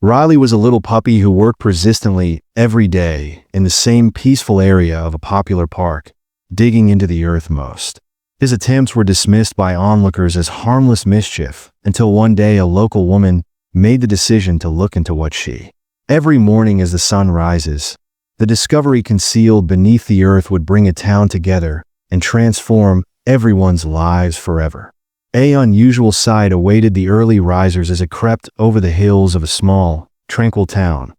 Riley was a little puppy who worked persistently every day in the same peaceful area of a popular park, digging into the earth most. His attempts were dismissed by onlookers as harmless mischief until one day a local woman made the decision to look into what she. Every morning as the sun rises, the discovery concealed beneath the earth would bring a town together and transform everyone's lives forever. An unusual sight awaited the early risers as it crept over the hills of a small, tranquil town,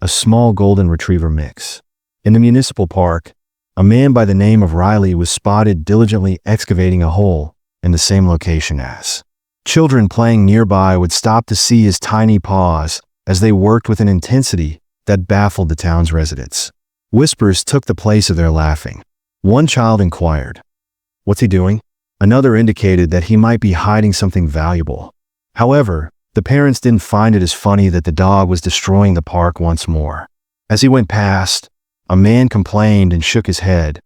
a small golden retriever mix. In the municipal park, a man by the name of Riley was spotted diligently excavating a hole in the same location as. Children playing nearby would stop to see his tiny paws as they worked with an intensity that baffled the town's residents. Whispers took the place of their laughing. One child inquired, "What's he doing?" Another indicated that he might be hiding something valuable. However, the parents didn't find it as funny that the dog was destroying the park once more. As he went past, a man complained and shook his head,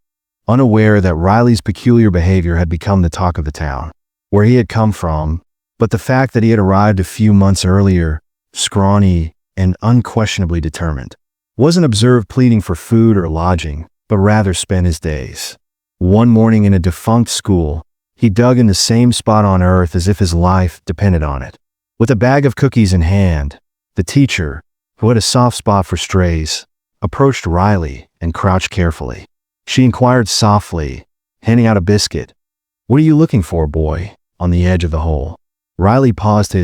unaware that Riley's peculiar behavior had become the talk of the town. Where he had come from, but the fact that he had arrived a few months earlier, scrawny and unquestionably determined, wasn't observed pleading for food or lodging, but rather spent his days. One morning in a defunct school, he dug in the same spot on earth as if his life depended on it. With a bag of cookies in hand, the teacher, who had a soft spot for strays, approached Riley and crouched carefully. She inquired softly, handing out a biscuit. "What are you looking for, boy?" on the edge of the hole. Riley paused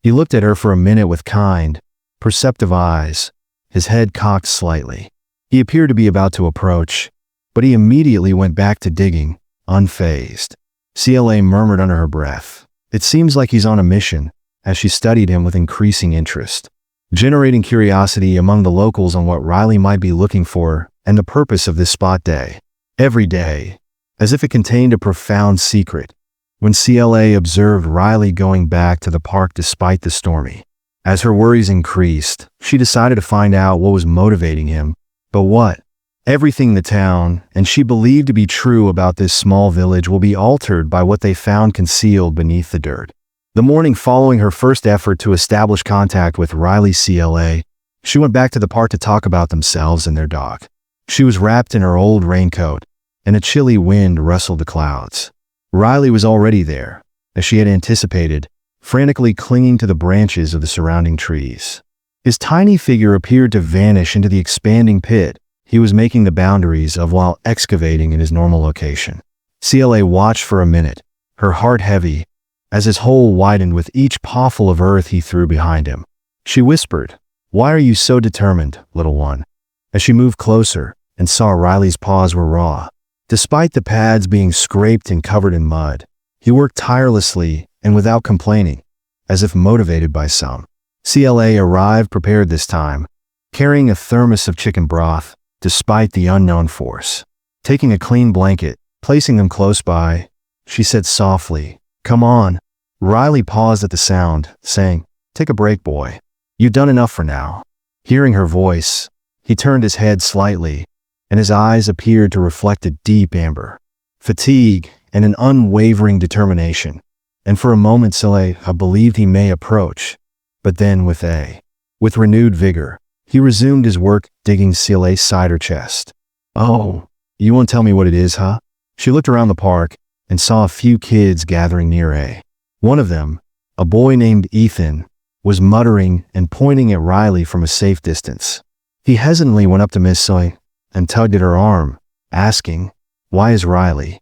He looked at her for a minute with kind, perceptive eyes, his head cocked slightly. He appeared to be about to approach, but he immediately went back to digging, unfazed. CLA murmured under her breath, "It seems like he's on a mission," as she studied him with increasing interest, generating curiosity among the locals on what Riley might be looking for and the purpose of this spot day. Every day, as if it contained a profound secret, when CLA observed Riley going back to the park despite the stormy. As her worries increased, she decided to find out what was motivating him. But what? Everything the town, and she believed to be true about this small village, will be altered by what they found concealed beneath the dirt. The morning following her first effort to establish contact with Riley CLA, she went back to the park to talk about themselves and their dog. She was wrapped in her old raincoat, and a chilly wind rustled the clouds. Riley was already there, as she had anticipated, frantically clinging to the branches of the surrounding trees. His tiny figure appeared to vanish into the expanding pit he was making the boundaries of while excavating in his normal location. CLA watched for a minute, her heart heavy, as his hole widened with each pawful of earth he threw behind him. She whispered, "Why are you so determined, little one?" As she moved closer and saw Riley's paws were raw. Despite the pads being scraped and covered in mud, he worked tirelessly and without complaining, as if motivated by some. CLA arrived prepared this time, carrying a thermos of chicken broth, despite the unknown force. Taking a clean blanket, placing them close by, she said softly, "Come on." Riley paused at the sound, saying, "Take a break, boy. You've done enough for now." Hearing her voice, he turned his head slightly, and his eyes appeared to reflect a deep amber, fatigue, and an unwavering determination. And for a moment CLA believed he may approach, but then with renewed vigor, he resumed his work digging CLA's cider chest. "Oh, you won't tell me what it is, huh?" She looked around the park and saw a few kids gathering near One of them, a boy named Ethan, was muttering and pointing at Riley from a safe distance. He hesitantly went up to Miss Soy and tugged at her arm, asking, "Why is Riley?"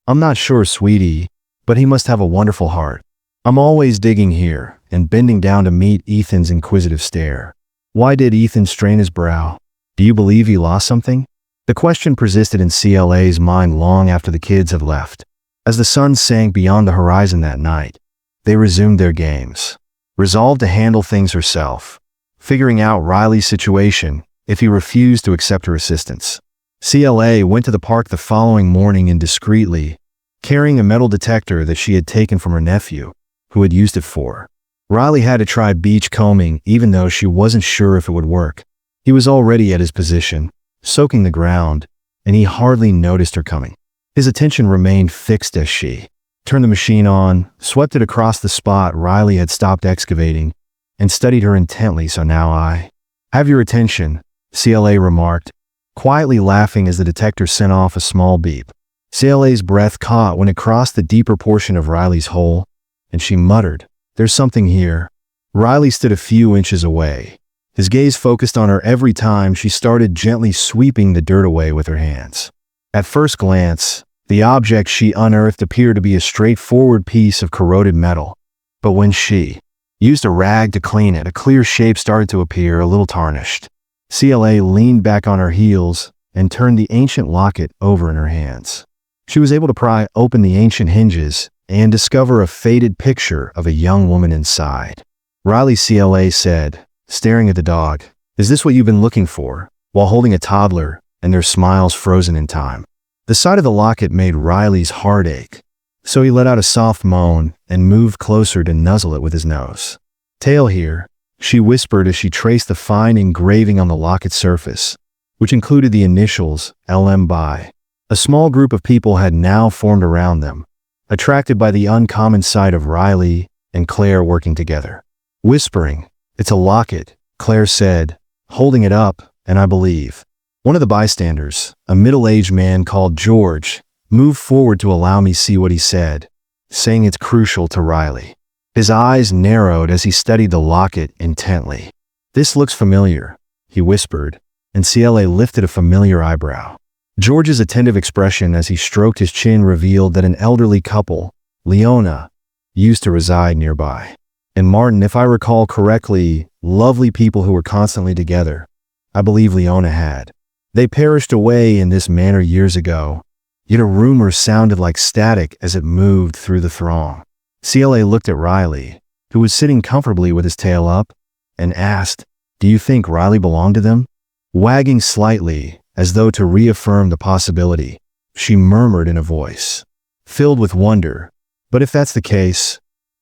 "I'm not sure, sweetie, but he must have a wonderful heart. I'm always digging here," and bending down to meet Ethan's inquisitive stare. Why did Ethan strain his brow? "Do you believe he lost something?" The question persisted in CLA's mind long after the kids had left. As the sun sank beyond the horizon that night, they resumed their games, resolved to handle things herself, figuring out Riley's situation if he refused to accept her assistance. CLA went to the park the following morning indiscreetly, carrying a metal detector that she had taken from her nephew, who had used it for. Riley had to try beach combing even though she wasn't sure if it would work. He was already at his position, soaking the ground, and he hardly noticed her coming. His attention remained fixed as she turned the machine on, swept it across the spot Riley had stopped excavating, and studied her intently, so now I have your attention, CLA remarked, quietly laughing as the detector sent off a small beep. CLA's breath caught when it crossed the deeper portion of Riley's hole, and she muttered, "There's something here." Riley stood a few inches away. His gaze focused on her every time she started gently sweeping the dirt away with her hands. At first glance, the object she unearthed appeared to be a straightforward piece of corroded metal. But when she used a rag to clean it, a clear shape started to appear, a little tarnished. CLA leaned back on her heels and turned the ancient locket over in her hands. She was able to pry open the ancient hinges and discover a faded picture of a young woman inside. Riley, CLA said, staring at the dog, "Is this what you've been looking for?" while holding a toddler and their smiles frozen in time. The sight of the locket made Riley's heart ache, so he let out a soft moan and moved closer to nuzzle it with his nose. "Tail here," she whispered as she traced the fine engraving on the locket's surface, which included the initials LM by. A small group of people had now formed around them, attracted by the uncommon sight of Riley and Claire working together. Whispering, "It's a locket," Claire said, holding it up, and I believe one of the bystanders, a middle-aged man called George, moved forward to allow me see what he said, saying it's crucial to Riley. His eyes narrowed as he studied the locket intently. "This looks familiar," he whispered, and CLA lifted a familiar eyebrow. George's attentive expression as he stroked his chin revealed that an elderly couple, Leona, used to reside nearby. And Martin, if I recall correctly, lovely people who were constantly together. I believe Leona had. They perished away in this manner years ago, yet a rumor sounded like static as it moved through the throng. CLA looked at Riley, who was sitting comfortably with his tail up, and asked, "Do you think Riley belonged to them?" Wagging slightly, as though to reaffirm the possibility, she murmured in a voice filled with wonder, "But if that's the case,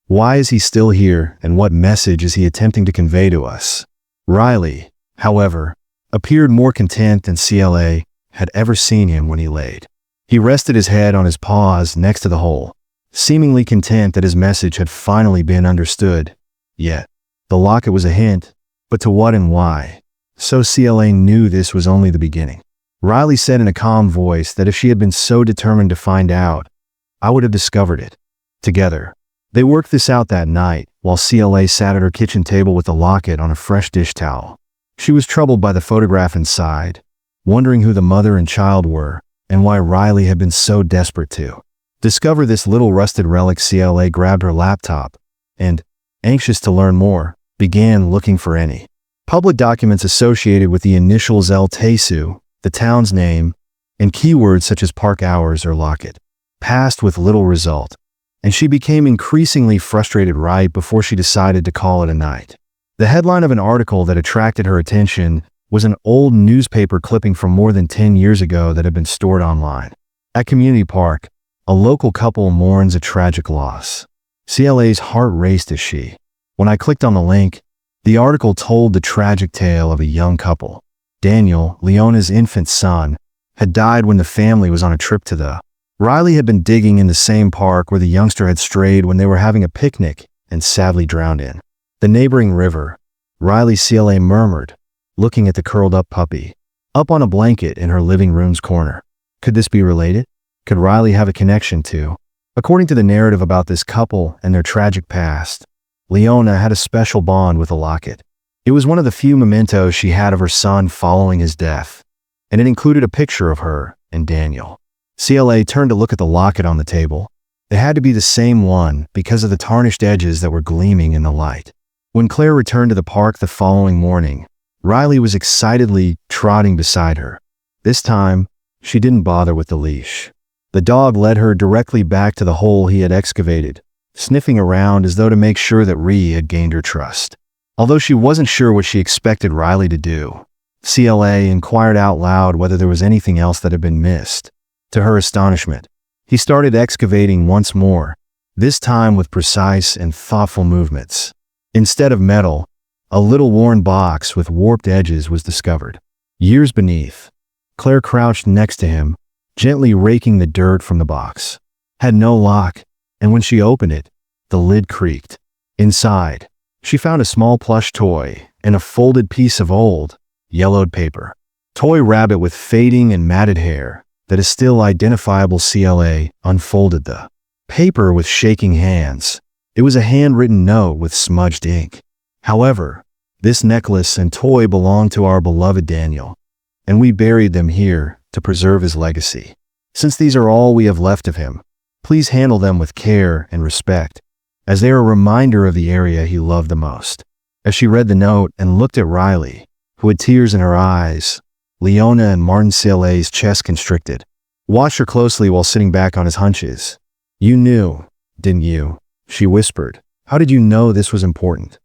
why is he still here, and what message is he attempting to convey to us?" Riley, however, appeared more content than CLA had ever seen him when he laid. He rested his head on his paws next to the hole, seemingly content that his message had finally been understood. Yet, the locket was a hint, but to what and why? So CLA knew this was only the beginning. Riley said in a calm voice that if she had been so determined to find out, I would have discovered it. Together, they worked this out that night while CLA sat at her kitchen table with the locket on a fresh dish towel. She was troubled by the photograph inside, wondering who the mother and child were and why Riley had been so desperate to discover this little rusted relic. CLA grabbed her laptop and, anxious to learn more, began looking for any public documents associated with the initials El Tesu, the town's name, and keywords such as park hours or locket. Passed with little result, and she became increasingly frustrated right before she decided to call it a night. The headline of an article that attracted her attention was an old newspaper clipping from more than 10 years ago that had been stored online. At Community Park, a local couple mourns a tragic loss. CLA's heart raced as when I clicked on the link, the article told the tragic tale of a young couple. Daniel, Leona's infant son, had died when the family was on a trip to the. Riley had been digging in the same park where the youngster had strayed when they were having a picnic and sadly drowned in the neighboring river. Riley, CLA murmured, looking at the curled-up puppy, up on a blanket in her living room's corner. Could this be related? Could Riley have a connection to? According to the narrative about this couple and their tragic past, Leona had a special bond with the locket. It was one of the few mementos she had of her son following his death, and it included a picture of her and Daniel. CLA turned to look at the locket on the table. It had to be the same one because of the tarnished edges that were gleaming in the light. When Claire returned to the park the following morning, Riley was excitedly trotting beside her. This time, she didn't bother with the leash. The dog led her directly back to the hole he had excavated, sniffing around as though to make sure that Ree had gained her trust. Although she wasn't sure what she expected Riley to do, CLA inquired out loud whether there was anything else that had been missed. To her astonishment, he started excavating once more, this time with precise and thoughtful movements. Instead of metal, a little worn box with warped edges was discovered. Years beneath, Claire crouched next to him, gently raking the dirt from the box. Had no lock, and when she opened it, the lid creaked. Inside, She found a small plush toy and a folded piece of old, yellowed paper. Toy rabbit with fading and matted hair that is still identifiable. CLA unfolded the paper with shaking hands. It was a handwritten note with smudged ink. However, this necklace and toy belonged to our beloved Daniel, and we buried them here to preserve his legacy. Since these are all we have left of him, please handle them with care and respect, as they are a reminder of the area he loved the most. As she read the note and looked at Riley, who had tears in her eyes, Leona and Martin CLA's chest constricted. Watched her closely while sitting back on his hunches. "You knew, didn't you?" she whispered. "How did you know this was important?"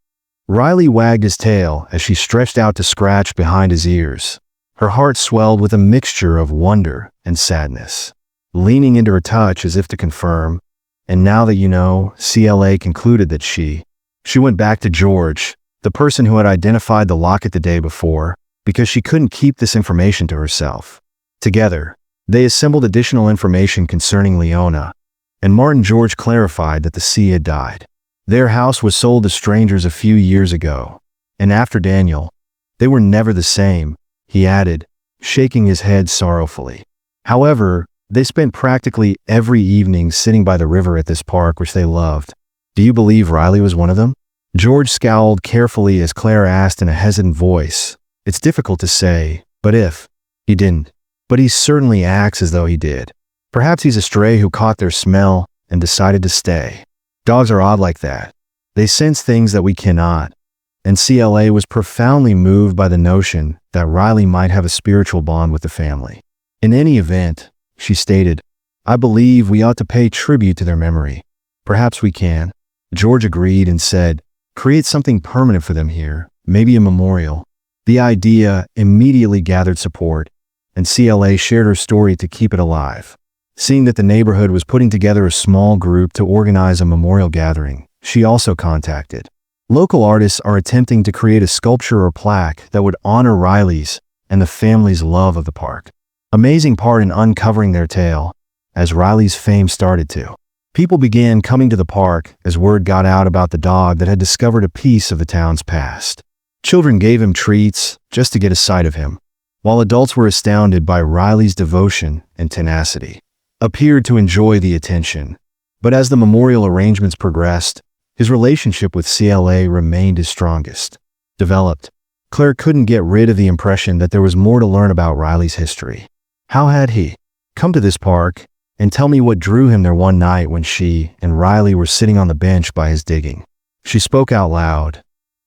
Riley wagged his tail as she stretched out to scratch behind his ears. Her heart swelled with a mixture of wonder and sadness. Leaning into her touch as if to confirm, "And now that you know," CLA concluded that she went back to George, the person who had identified the locket the day before, because she couldn't keep this information to herself. Together, they assembled additional information concerning Leona, and Martin George clarified that the C had died. Their house was sold to strangers a few years ago, and after Daniel, they were never the same, he added, shaking his head sorrowfully. However, they spent practically every evening sitting by the river at this park which they loved. "Do you believe Riley was one of them?" George scowled carefully as Claire asked in a hesitant voice. "It's difficult to say, but if he didn't, but he certainly acts as though he did. Perhaps he's a stray who caught their smell and decided to stay. Dogs are odd like that. They sense things that we cannot." And CLA was profoundly moved by the notion that Riley might have a spiritual bond with the family. "In any event," she stated, "I believe we ought to pay tribute to their memory." "Perhaps we can," George agreed and said, "create something permanent for them here, maybe a memorial." The idea immediately gathered support, and CLA shared her story to keep it alive. Seeing that the neighborhood was putting together a small group to organize a memorial gathering, she also contacted. Local artists are attempting to create a sculpture or plaque that would honor Riley's and the family's love of the park. Amazing part in uncovering their tale, as Riley's fame started to. People began coming to the park as word got out about the dog that had discovered a piece of the town's past. Children gave him treats just to get a sight of him, while adults were astounded by Riley's devotion and tenacity, appeared to enjoy the attention. But as the memorial arrangements progressed, his relationship with CLA remained his strongest. Developed, Claire couldn't get rid of the impression that there was more to learn about Riley's history. How had he come to this park? And tell me what drew him there one night when she and Riley were sitting on the bench by his digging. She spoke out loud.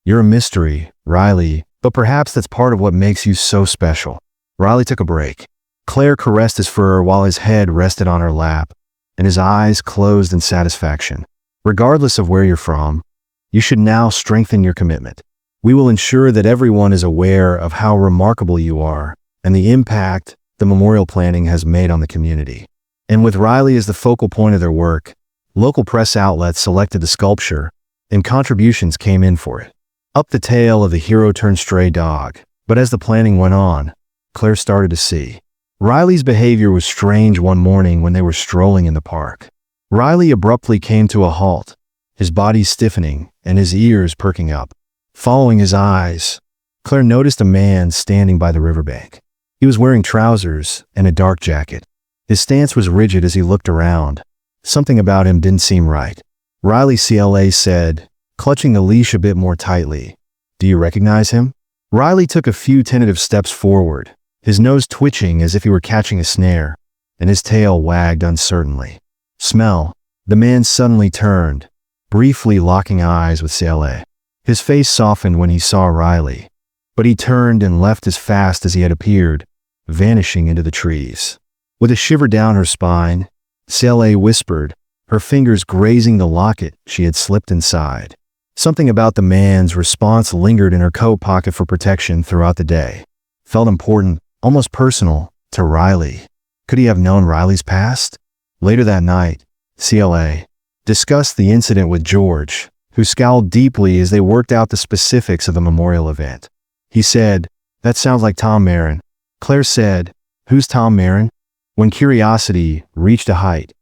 "You're a mystery, Riley, but perhaps that's part of what makes you so special." Riley took a break. Claire caressed his fur while his head rested on her lap, and his eyes closed in satisfaction. "Regardless of where you're from, you should now strengthen your commitment. We will ensure that everyone is aware of how remarkable you are and the impact the memorial planning has made on the community." And with Riley as the focal point of their work, local press outlets selected the sculpture, and contributions came in for it. Up the tale of the hero-turned-stray dog. But as the planning went on, Claire started to see. Riley's behavior was strange one morning when they were strolling in the park. Riley abruptly came to a halt, his body stiffening and his ears perking up. Following his eyes, Claire noticed a man standing by the riverbank. He was wearing trousers and a dark jacket. His stance was rigid as he looked around. Something about him didn't seem right. Riley CLA said, clutching the leash a bit more tightly, "Do you recognize him?" Riley took a few tentative steps forward, his nose twitching as if he were catching a snare, and his tail wagged uncertainly. "Smell." The man suddenly turned, briefly locking eyes with CLA. His face softened when he saw Riley, but he turned and left as fast as he had appeared, vanishing into the trees. With a shiver down her spine, CLA whispered, her fingers grazing the locket she had slipped inside. Something about the man's response lingered in her coat pocket for protection throughout the day. Felt important, almost personal, to Riley. Could he have known Riley's past? Later that night, CLA discussed the incident with George, who scowled deeply as they worked out the specifics of the memorial event. He said, "That sounds like Tom Marin." Claire said, "Who's Tom Marin?" When curiosity reached a height,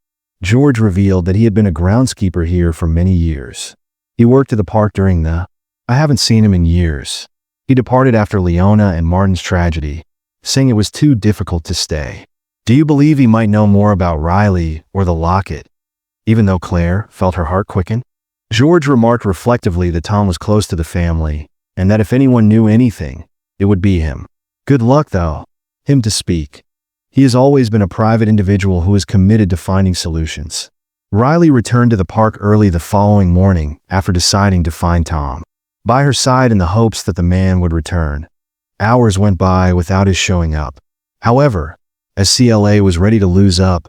George revealed that he had been a groundskeeper here for many years. He worked at the park during the I haven't seen him in years. He departed after Leona and Martin's tragedy, saying it was too difficult to stay. Do you believe he might know more about Riley or the locket?" Even though Claire felt her heart quicken. George remarked reflectively that Tom was close to the family, and that if anyone knew anything, it would be him. Good luck, though, him to speak. He has always been a private individual who is committed to finding solutions. Riley returned to the park early the following morning after deciding to find Tom by her side in the hopes that the man would return. Hours went by without his showing up. However, as CLA was ready to lose up,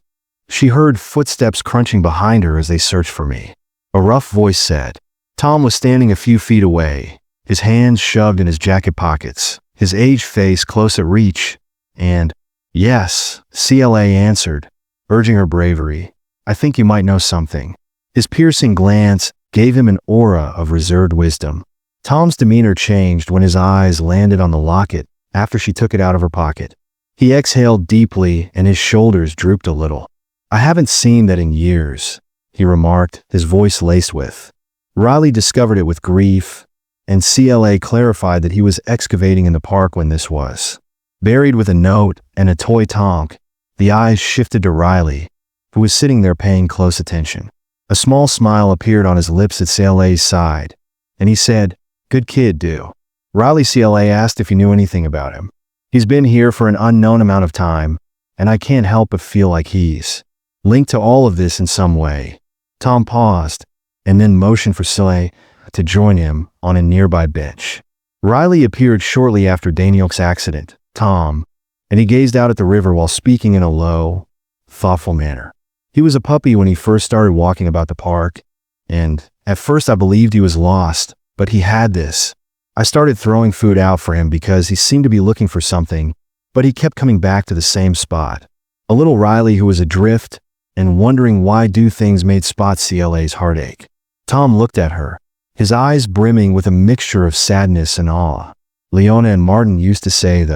she heard footsteps crunching behind her as they searched for me. A rough voice said. Tom was standing a few feet away, his hands shoved in his jacket pockets, his aged face close at reach, and, "Yes," CLA answered, urging her bravery. "I think you might know something." His piercing glance gave him an aura of reserved wisdom. Tom's demeanor changed when his eyes landed on the locket after she took it out of her pocket. He exhaled deeply and his shoulders drooped a little. "I haven't seen that in years," he remarked, his voice laced with. Riley discovered it with grief, and CLA clarified that he was excavating in the park when this was. Buried with a note and a toy Tonk, the eyes shifted to Riley, who was sitting there paying close attention. A small smile appeared on his lips at CLA's side, and he said, "Good kid, do." Riley CLA asked if he knew anything about him. "He's been here for an unknown amount of time, and I can't help but feel like he's linked to all of this in some way." Tom paused, and then motioned for CLA to join him on a nearby bench. Riley appeared shortly after Daniel's accident, Tom, and he gazed out at the river while speaking in a low, thoughtful manner. He was a puppy when he first started walking about the park, and at first I believed he was lost, but he had this. I started throwing food out for him because he seemed to be looking for something, but he kept coming back to the same spot. A little Riley who was adrift and wondering why do things made Spot CLA's heartache. Tom looked at her, his eyes brimming with a mixture of sadness and awe. Leona and Martin used to say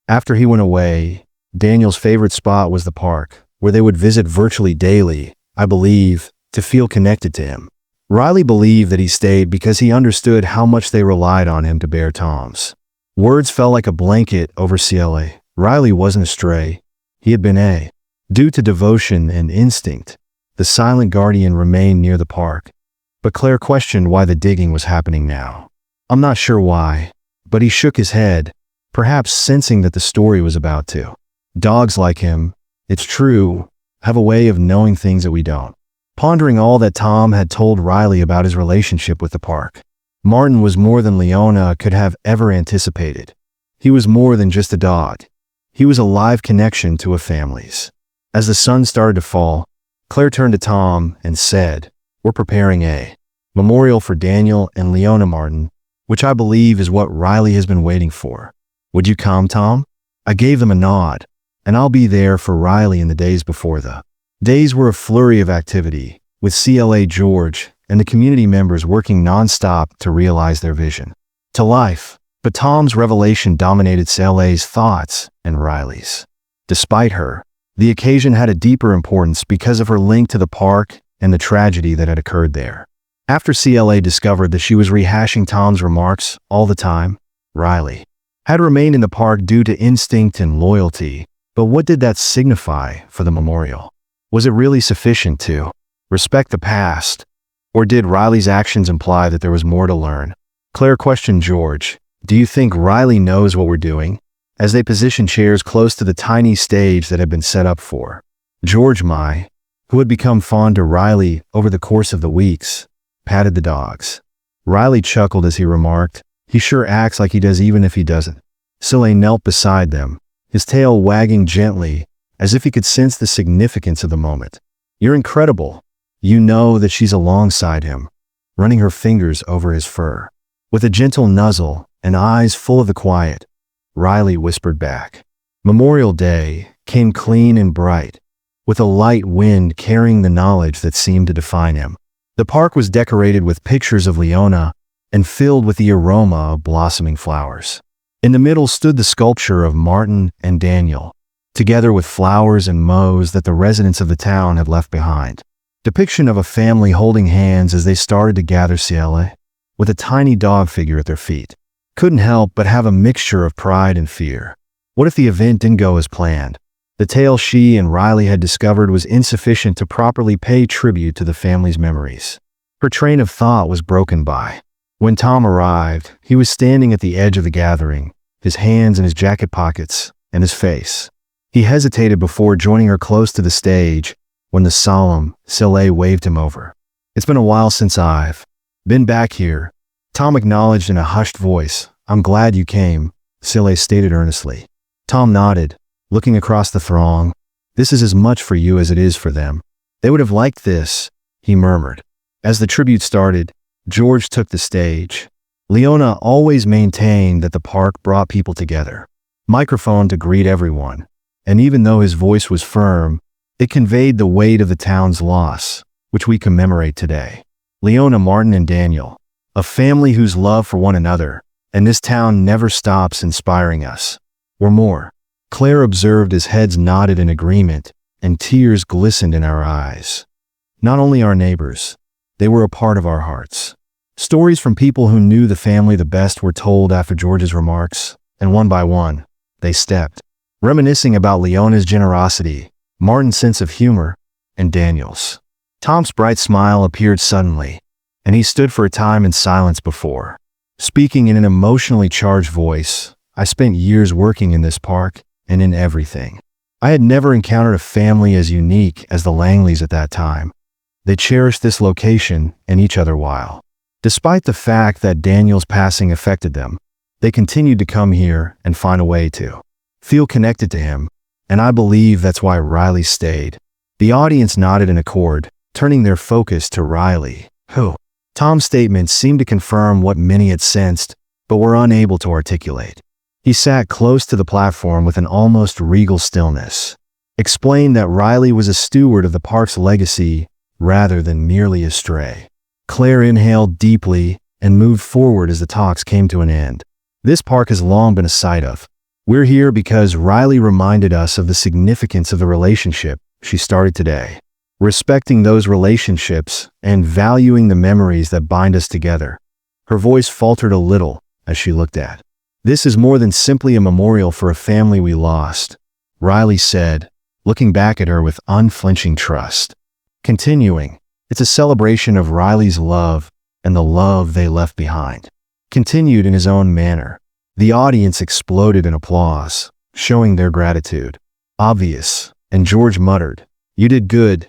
after he went away, Daniel's favorite spot was the park, where they would visit virtually daily, I believe, to feel connected to him. Riley believed that he stayed because he understood how much they relied on him to bear Tom's. Words fell like a blanket over CLA. Riley wasn't a stray. He had been due to devotion and instinct, the silent guardian remained near the park. But Claire questioned why the digging was happening now. "I'm not sure why," but he shook his head, perhaps sensing that the story was about to. Dogs like him, it's true, have a way of knowing things that we don't. Pondering all that Tom had told Riley about his relationship with the park, Martin was more than Leona could have ever anticipated. He was more than just a dog. He was a live connection to a family's. As the sun started to fall, Claire turned to Tom and said, "We're preparing a memorial for Daniel and Leona Martin, which I believe is what Riley has been waiting for. Would you come, Tom?" I gave them a nod, and I'll be there for Riley in the days before the days were a flurry of activity, with CLA George and the community members working nonstop to realize their vision to life. But Tom's revelation dominated CLA's thoughts and Riley's. Despite her, the occasion had a deeper importance because of her link to the park and the tragedy that had occurred there. After CLA discovered that she was rehashing Tom's remarks all the time, Riley had remained in the park due to instinct and loyalty. But what did that signify for the memorial? Was it really sufficient to respect the past? Or did Riley's actions imply that there was more to learn? Claire questioned George, "Do you think Riley knows what we're doing?" as they positioned chairs close to the tiny stage that had been set up for George, who had become fond to Riley over the course of the weeks, patted the dogs. Riley chuckled as he remarked, "He sure acts like he does even if he doesn't." Soleil knelt beside them, his tail wagging gently as if he could sense the significance of the moment. "You're incredible." You know that she's alongside him, running her fingers over his fur. With a gentle nuzzle and eyes full of the quiet, Riley whispered back. Memorial Day came clean and bright, with a light wind carrying the knowledge that seemed to define him. The park was decorated with pictures of Leona and filled with the aroma of blossoming flowers. In the middle stood the sculpture of Martin and Daniel, together with flowers and mows that the residents of the town had left behind. Depiction of a family holding hands as they started to gather CLA. with a tiny dog figure at their feet. Couldn't help but have a mixture of pride and fear. What if the event didn't go as planned? The tale she and Riley had discovered was insufficient to properly pay tribute to the family's memories. Her train of thought was broken by. When Tom arrived, he was standing at the edge of the gathering, his hands in his jacket pockets and his face. He hesitated before joining her close to the stage when the solemn Sile waved him over. "It's been a while since I've been back here," Tom acknowledged in a hushed voice. "I'm glad you came," Sile stated earnestly. Tom nodded, looking across the throng. "This is as much for you as it is for them. They would have liked this," he murmured. As the tribute started, George took the stage. Leona always maintained that the park brought people together. Microphone to greet everyone, and even though his voice was firm, it conveyed the weight of the town's loss, which we commemorate today. Leona, Martin, and Daniel, a family whose love for one another and this town never stops inspiring us. Or more. Claire observed as heads nodded in agreement and tears glistened in our eyes. Not only our neighbors, they were a part of our hearts. Stories from people who knew the family the best were told after George's remarks, and one by one, they stepped, reminiscing about Leona's generosity, Martin's sense of humor, and Daniel's. Tom's bright smile appeared suddenly, and he stood for a time in silence before speaking in an emotionally charged voice. "I spent years working in this park and in everything. I had never encountered a family as unique as the Langleys at that time. They cherished this location and each other while. Despite the fact that Daniel's passing affected them, they continued to come here and find a way to feel connected to him, and I believe that's why Riley stayed." The audience nodded in accord, turning their focus to Riley, who Tom's statement seemed to confirm what many had sensed, but were unable to articulate. He sat close to the platform with an almost regal stillness, explained that Riley was a steward of the park's legacy rather than merely a stray. Claire inhaled deeply and moved forward as the talks came to an end. "This park has long been a sight of. We're here because Riley reminded us of the significance of the relationship she started today. Respecting those relationships and valuing the memories that bind us together." Her voice faltered a little as she looked at. "This is more than simply a memorial for a family we lost," Riley said, looking back at her with unflinching trust. Continuing, "It's a celebration of Riley's love and the love they left behind." Continued in his own manner. The audience exploded in applause, showing their gratitude. "Obvious," and George muttered, "You did good,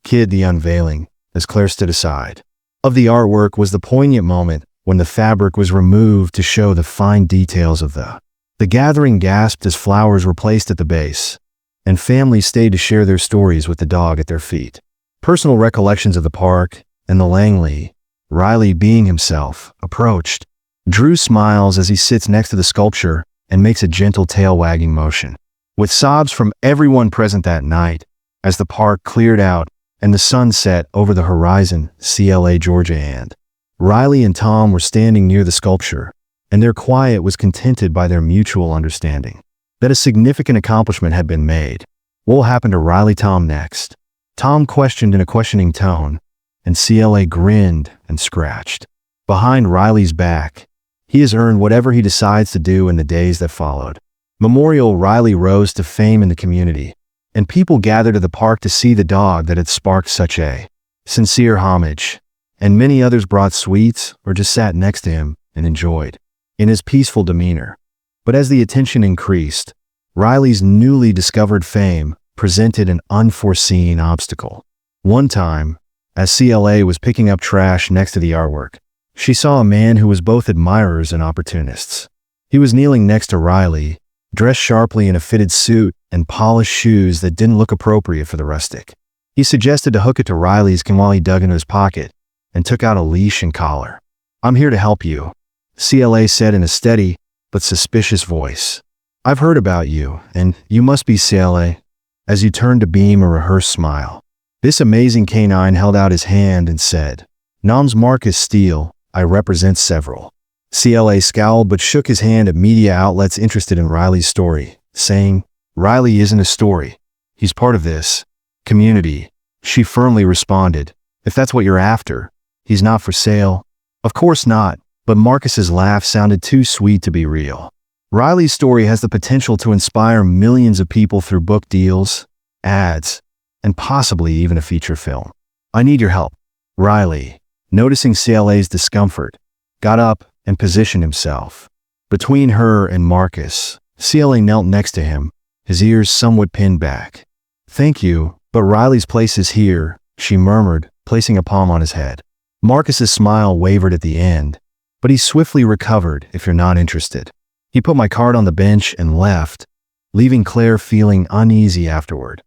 kid." The unveiling, as Claire stood aside, of the artwork was the poignant moment when the fabric was removed to show the fine details of the gathering gasped as flowers were placed at the base, and families stayed to share their stories with the dog at their feet. Personal recollections of the park and the Langley, Riley being himself, approached. Drew smiles as he sits next to the sculpture and makes a gentle tail-wagging motion. With sobs from everyone present that night, as the park cleared out and the sun set over the horizon, CLA Georgia and Riley and Tom were standing near the sculpture, and their quiet was contented by their mutual understanding that a significant accomplishment had been made. What will happen to Riley Tom next? Tom questioned in a questioning tone, and CLA grinned and scratched. Behind Riley's back, he has earned whatever he decides to do in the days that followed. Memorial Riley rose to fame in the community, and people gathered to the park to see the dog that had sparked such a sincere homage, and many others brought sweets or just sat next to him and enjoyed in his peaceful demeanor. But as the attention increased, Riley's newly discovered fame presented an unforeseen obstacle. One time, as CLA was picking up trash next to the artwork, she saw a man who was both admirers and opportunists. He was kneeling next to Riley, dressed sharply in a fitted suit and polished shoes that didn't look appropriate for the rustic. He suggested to hook it to Riley's while he dug into his pocket and took out a leash and collar. "I'm here to help you," CLA said in a steady but suspicious voice. "I've heard about you, and you must be CLA," as you turned to beam a rehearsed smile. This amazing canine held out his hand and said, "Nam's Marcus Steele, I represent several." CLA scowled but shook his hand at media outlets interested in Riley's story, saying, "Riley isn't a story. He's part of this community." She firmly responded, "If that's what you're after, he's not for sale." Of course not, but Marcus's laugh sounded too sweet to be real. Riley's story has the potential to inspire millions of people through book deals, ads, and possibly even a feature film. I need your help. Riley, noticing CLA's discomfort, got up and positioned himself. Between her and Marcus, CLA knelt next to him, his ears somewhat pinned back. "Thank you, but Riley's place is here," she murmured, placing a palm on his head. Marcus's smile wavered at the end, but he swiftly recovered. "If you're not interested." He put my card on the bench and left, leaving Claire feeling uneasy afterward.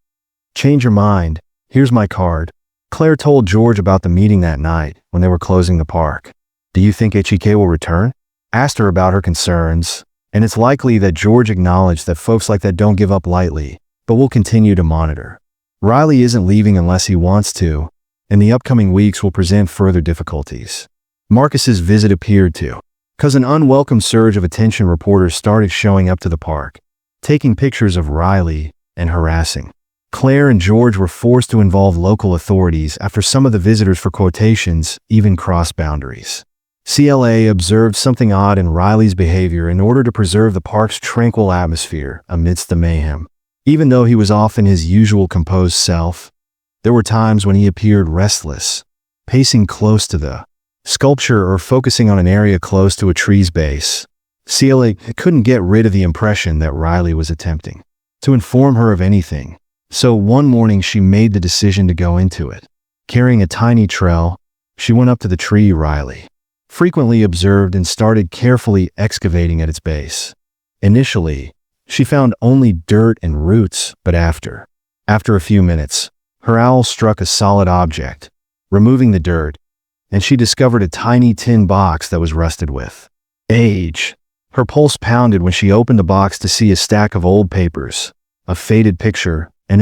"Change your mind. Here's my card." Claire told George about the meeting that night when they were closing the park. "Do you think HEK will return?" Asked her about her concerns, and it's likely that George acknowledged that folks like that don't give up lightly, but will continue to monitor. Riley isn't leaving unless he wants to, and the upcoming weeks will present further difficulties. Marcus's visit appeared to cause an unwelcome surge of attention. Reporters started showing up to the park, taking pictures of Riley and harassing. Claire and George were forced to involve local authorities after some of the visitors, for quotations, even crossed boundaries. CLA observed something odd in Riley's behavior in order to preserve the park's tranquil atmosphere amidst the mayhem. Even though he was often his usual composed self, there were times when he appeared restless, pacing close to the sculpture or focusing on an area close to a tree's base. CLA couldn't get rid of the impression that Riley was attempting to inform her of anything, so one morning she made the decision to go into it. Carrying a tiny trowel, she went up to the tree Riley frequently observed and started carefully excavating at its base. Initially, she found only dirt and roots, but after a few minutes, her owl struck a solid object, removing the dirt, and she discovered a tiny tin box that was rusted with age. Her pulse pounded when she opened the box to see a stack of old papers, a faded picture, and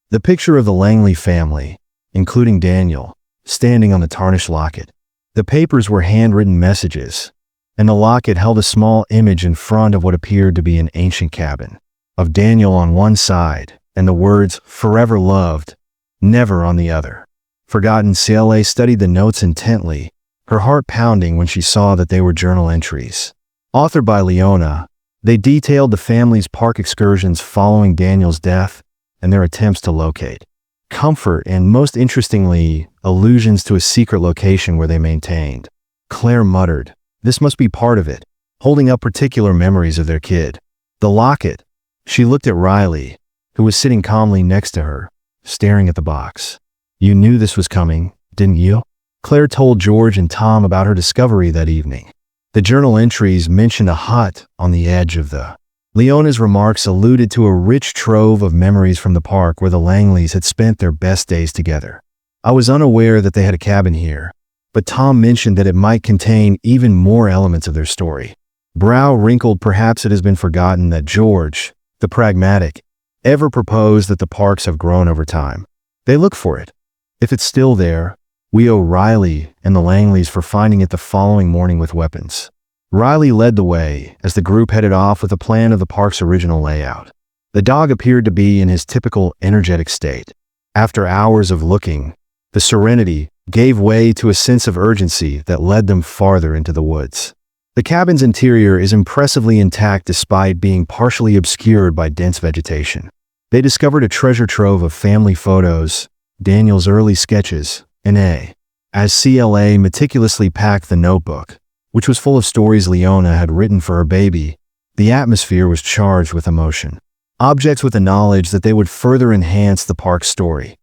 the picture of the Langley family, including Daniel, standing on the tarnished locket. The papers were handwritten messages, and the locket held a small image in front of what appeared to be an ancient cabin, of Daniel on one side and the words "Forever Loved, Never" on the other. Forgotten. CLA studied the notes intently, her heart pounding when she saw that they were journal entries. Authored by Leona, they detailed the family's park excursions following Daniel's death and their attempts to locate comfort and, most interestingly, allusions to a secret location where they maintained. Claire muttered, "This must be part of it," holding up particular memories of their kid. The locket. She looked at Riley, who was sitting calmly next to her, staring at the box. "You knew this was coming, didn't you?" Claire told George and Tom about her discovery that evening. The journal entries mentioned a hut on the edge of the Leona's remarks alluded to a rich trove of memories from the park where the Langleys had spent their best days together. "I was unaware that they had a cabin here, but Tom mentioned that it might contain even more elements of their story." Brow wrinkled. Perhaps it has been forgotten that George, the pragmatic, ever proposed that the parks have grown over time. They look for it. If it's still there, we owe Riley and the Langleys for finding it the following morning with weapons. Riley led the way as the group headed off with a plan of the park's original layout. The dog appeared to be in his typical energetic state. After hours of looking, the serenity gave way to a sense of urgency that led them farther into the woods. The cabin's interior is impressively intact despite being partially obscured by dense vegetation. They discovered a treasure trove of family photos, Daniel's early sketches, and as CLA meticulously packed the notebook, which was full of stories Leona had written for her baby, the atmosphere was charged with emotion. Objects with the knowledge that they would further enhance the park's story.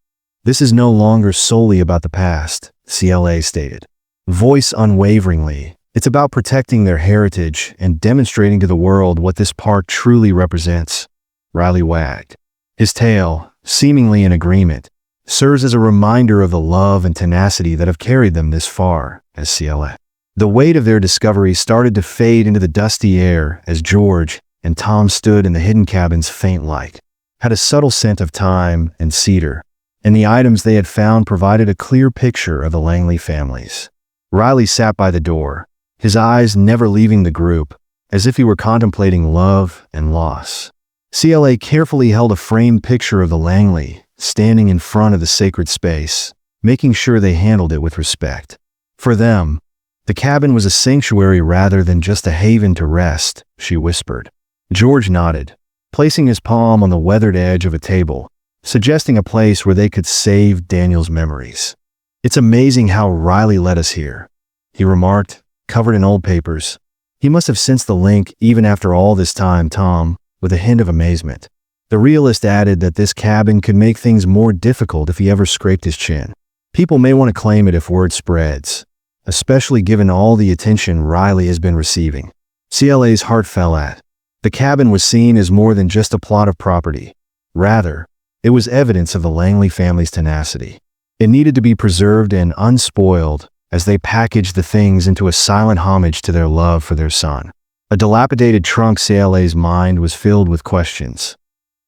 "This is no longer solely about the past," CLA stated, voice unwaveringly. "It's about protecting their heritage and demonstrating to the world what this park truly represents." Riley wagged his tail, seemingly in agreement. "Serves as a reminder of the love and tenacity that have carried them this far," as CLA. The weight of their discovery started to fade into the dusty air as George and Tom stood in the hidden cabin's faint light. Had a subtle scent of thyme and cedar, and the items they had found provided a clear picture of the Langley families. Riley sat by the door, his eyes never leaving the group, as if he were contemplating love and loss. CLA carefully held a framed picture of the Langley, standing in front of the sacred space, making sure they handled it with respect. For them, The cabin was a sanctuary rather than just a haven to rest, she whispered. George nodded, placing his palm on the weathered edge of a table, suggesting a place where they could save Daniel's memories. It's amazing how Riley led us here, he remarked, covered in old papers. He must have sensed the link even after all this time, Tom, with a hint of amazement. The realist added that this cabin could make things more difficult if he ever scraped his chin. People may want to claim it if word spreads, especially given all the attention Riley has been receiving. CLA's heart fell at. The cabin was seen as more than just a plot of property. Rather, it was evidence of the Langley family's tenacity. It needed to be preserved and unspoiled as they packaged the things into a silent homage to their love for their son. A dilapidated trunk. CLA's mind was filled with questions.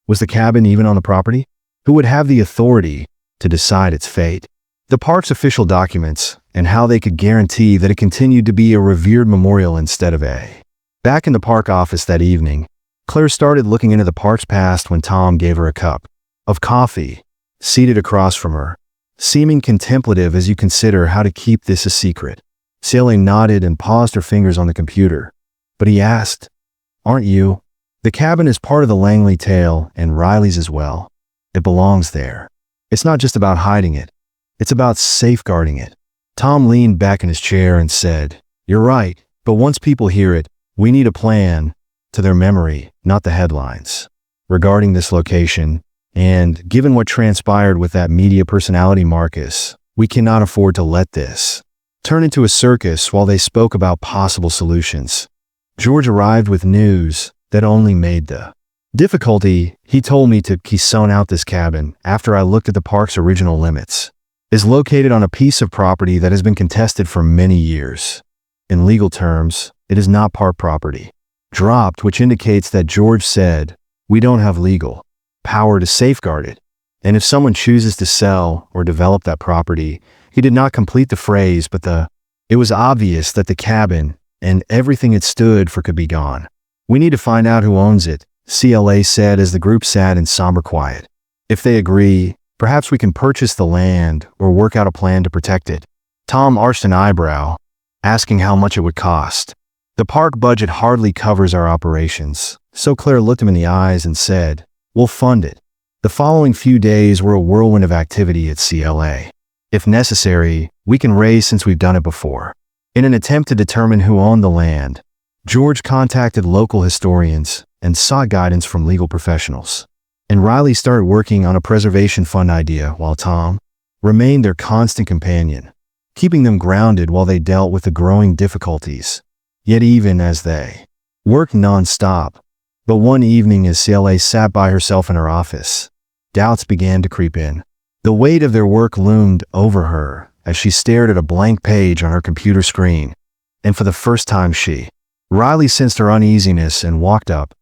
Was the cabin even on the property? Who would have the authority to decide its fate? The park's official documents, and how they could guarantee that it continued to be a revered memorial instead of a. Back in the park office that evening, Claire started looking into the park's past when Tom gave her a cup of coffee, seated across from her, seeming contemplative as you consider how to keep this a secret. CLA nodded and paused her fingers on the computer. But he asked, "Aren't you?" The cabin is part of the Langley tale, and Riley's as well. It belongs there. It's not just about hiding it. It's about safeguarding it. Tom leaned back in his chair and said, "You're right, but once people hear it, we need a plan to their memory, not the headlines. Regarding this location, and given what transpired with that media personality Marcus, we cannot afford to let this turn into a circus." While they spoke about possible solutions, George arrived with news that only made the difficulty. He told me to keystone out this cabin after I looked at the park's original limits. Is located on a piece of property that has been contested for many years. In legal terms, it is not park property. Dropped, which indicates that George said, we don't have legal power to safeguard it. And if someone chooses to sell or develop that property, he did not complete the phrase, but it was obvious that the cabin and everything it stood for could be gone. We need to find out who owns it, CLA said as the group sat in somber quiet. If they agree, perhaps we can purchase the land or work out a plan to protect it. Tom arched an eyebrow, asking how much it would cost. The park budget hardly covers our operations, so Claire looked him in the eyes and said, we'll fund it. The following few days were a whirlwind of activity at CLA. If necessary, we can raise since we've done it before. In an attempt to determine who owned the land, George contacted local historians and sought guidance from legal professionals. And Riley started working on a preservation fund idea while Tom remained their constant companion, keeping them grounded while they dealt with the growing difficulties. Yet even as they worked non-stop, but one evening as CLA sat by herself in her office, doubts began to creep in. The weight of their work loomed over her as she stared at a blank page on her computer screen. And for the first time Riley sensed her uneasiness and walked up,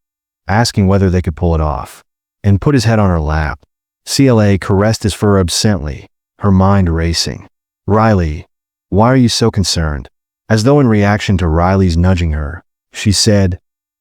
asking whether they could pull it off, and put his head on her lap. CLA caressed his fur absently, her mind racing. Riley, why are you so concerned? As though in reaction to Riley's nudging her, she said,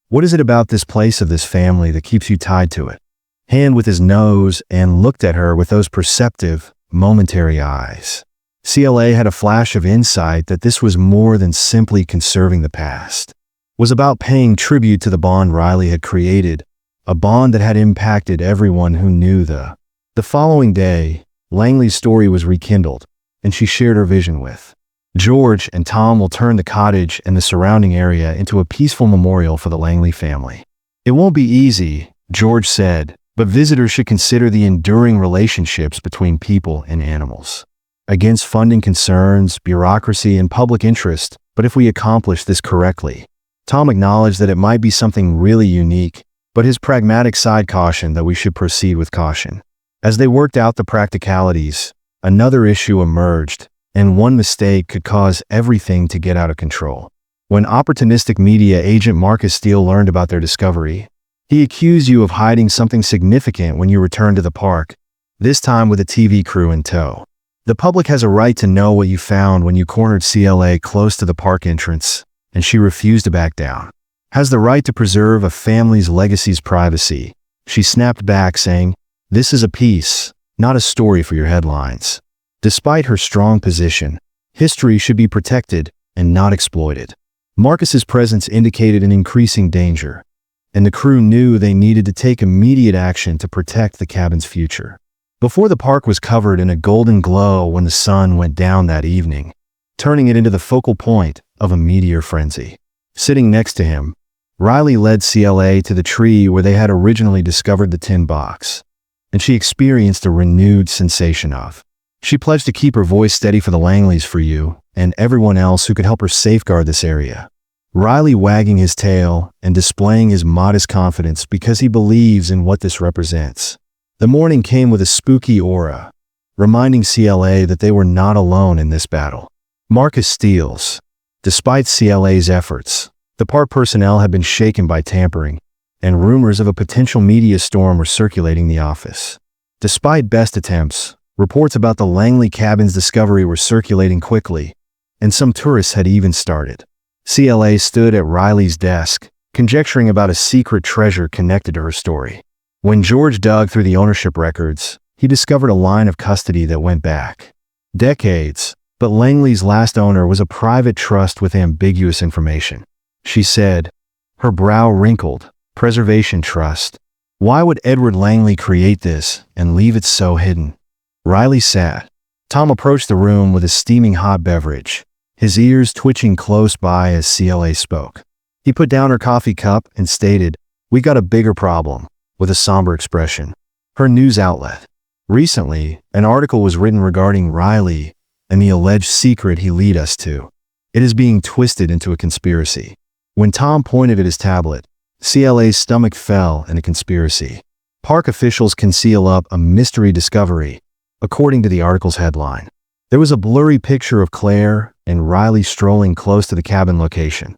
what is it about this place of this family that keeps you tied to it? Hand with his nose and looked at her with those perceptive, momentary eyes. CLA had a flash of insight that this was more than simply conserving the past. It was about paying tribute to the bond Riley had created, a bond that had impacted everyone who knew the following day, Langley's story was rekindled, and she shared her vision with George, and Tom will turn the cottage and the surrounding area into a peaceful memorial for the Langley family. It won't be easy, George said, but visitors should consider the enduring relationships between people and animals. Against funding concerns, bureaucracy, and public interest, but if we accomplish this correctly. Tom acknowledged that it might be something really unique, but his pragmatic side cautioned that we should proceed with caution. As they worked out the practicalities, another issue emerged, and one mistake could cause everything to get out of control. When opportunistic media agent Marcus Steele learned about their discovery, he accused you of hiding something significant when you returned to the park, this time with a TV crew in tow. The public has a right to know what you found when you cornered CLA close to the park entrance, and she refused to back down. Has the right to preserve a family's legacy's privacy. She snapped back, saying, this is a piece, not a story for your headlines. Despite her strong position, history should be protected, and not exploited. Marcus's presence indicated an increasing danger, and the crew knew they needed to take immediate action to protect the cabin's future. Before the park was covered in a golden glow when the sun went down that evening, turning it into the focal point of a meteor frenzy. Sitting next to him, Riley led CLA to the tree where they had originally discovered the tin box, and she experienced a renewed sensation of. She pledged to keep her voice steady for the Langleys, for you, and everyone else who could help her safeguard this area. Riley wagging his tail and displaying his modest confidence because he believes in what this represents. The morning came with a spooky aura, reminding CLA that they were not alone in this battle. Marcus Steels. Despite CLA's efforts, the park personnel had been shaken by tampering, and rumors of a potential media storm were circulating the office. Despite best attempts, reports about the Langley cabin's discovery were circulating quickly, and some tourists had even started. CLA stood at Riley's desk, conjecturing about a secret treasure connected to her story. When George dug through the ownership records, he discovered a line of custody that went back decades, but Langley's last owner was a private trust with ambiguous information. She said, her brow wrinkled. Preservation Trust. Why would Edward Langley create this and leave it so hidden? Riley sat. Tom approached the room with a steaming hot beverage, his ears twitching close by as CLA spoke. He put down her coffee cup and stated, "We got a bigger problem," with a somber expression. Her news outlet. Recently, an article was written regarding Riley and the alleged secret he led us to. It is being twisted into a conspiracy. When Tom pointed at his tablet, CLA's stomach fell in a conspiracy. Park officials conceal up a mystery discovery, according to the article's headline. There was a blurry picture of Claire and Riley strolling close to the cabin location.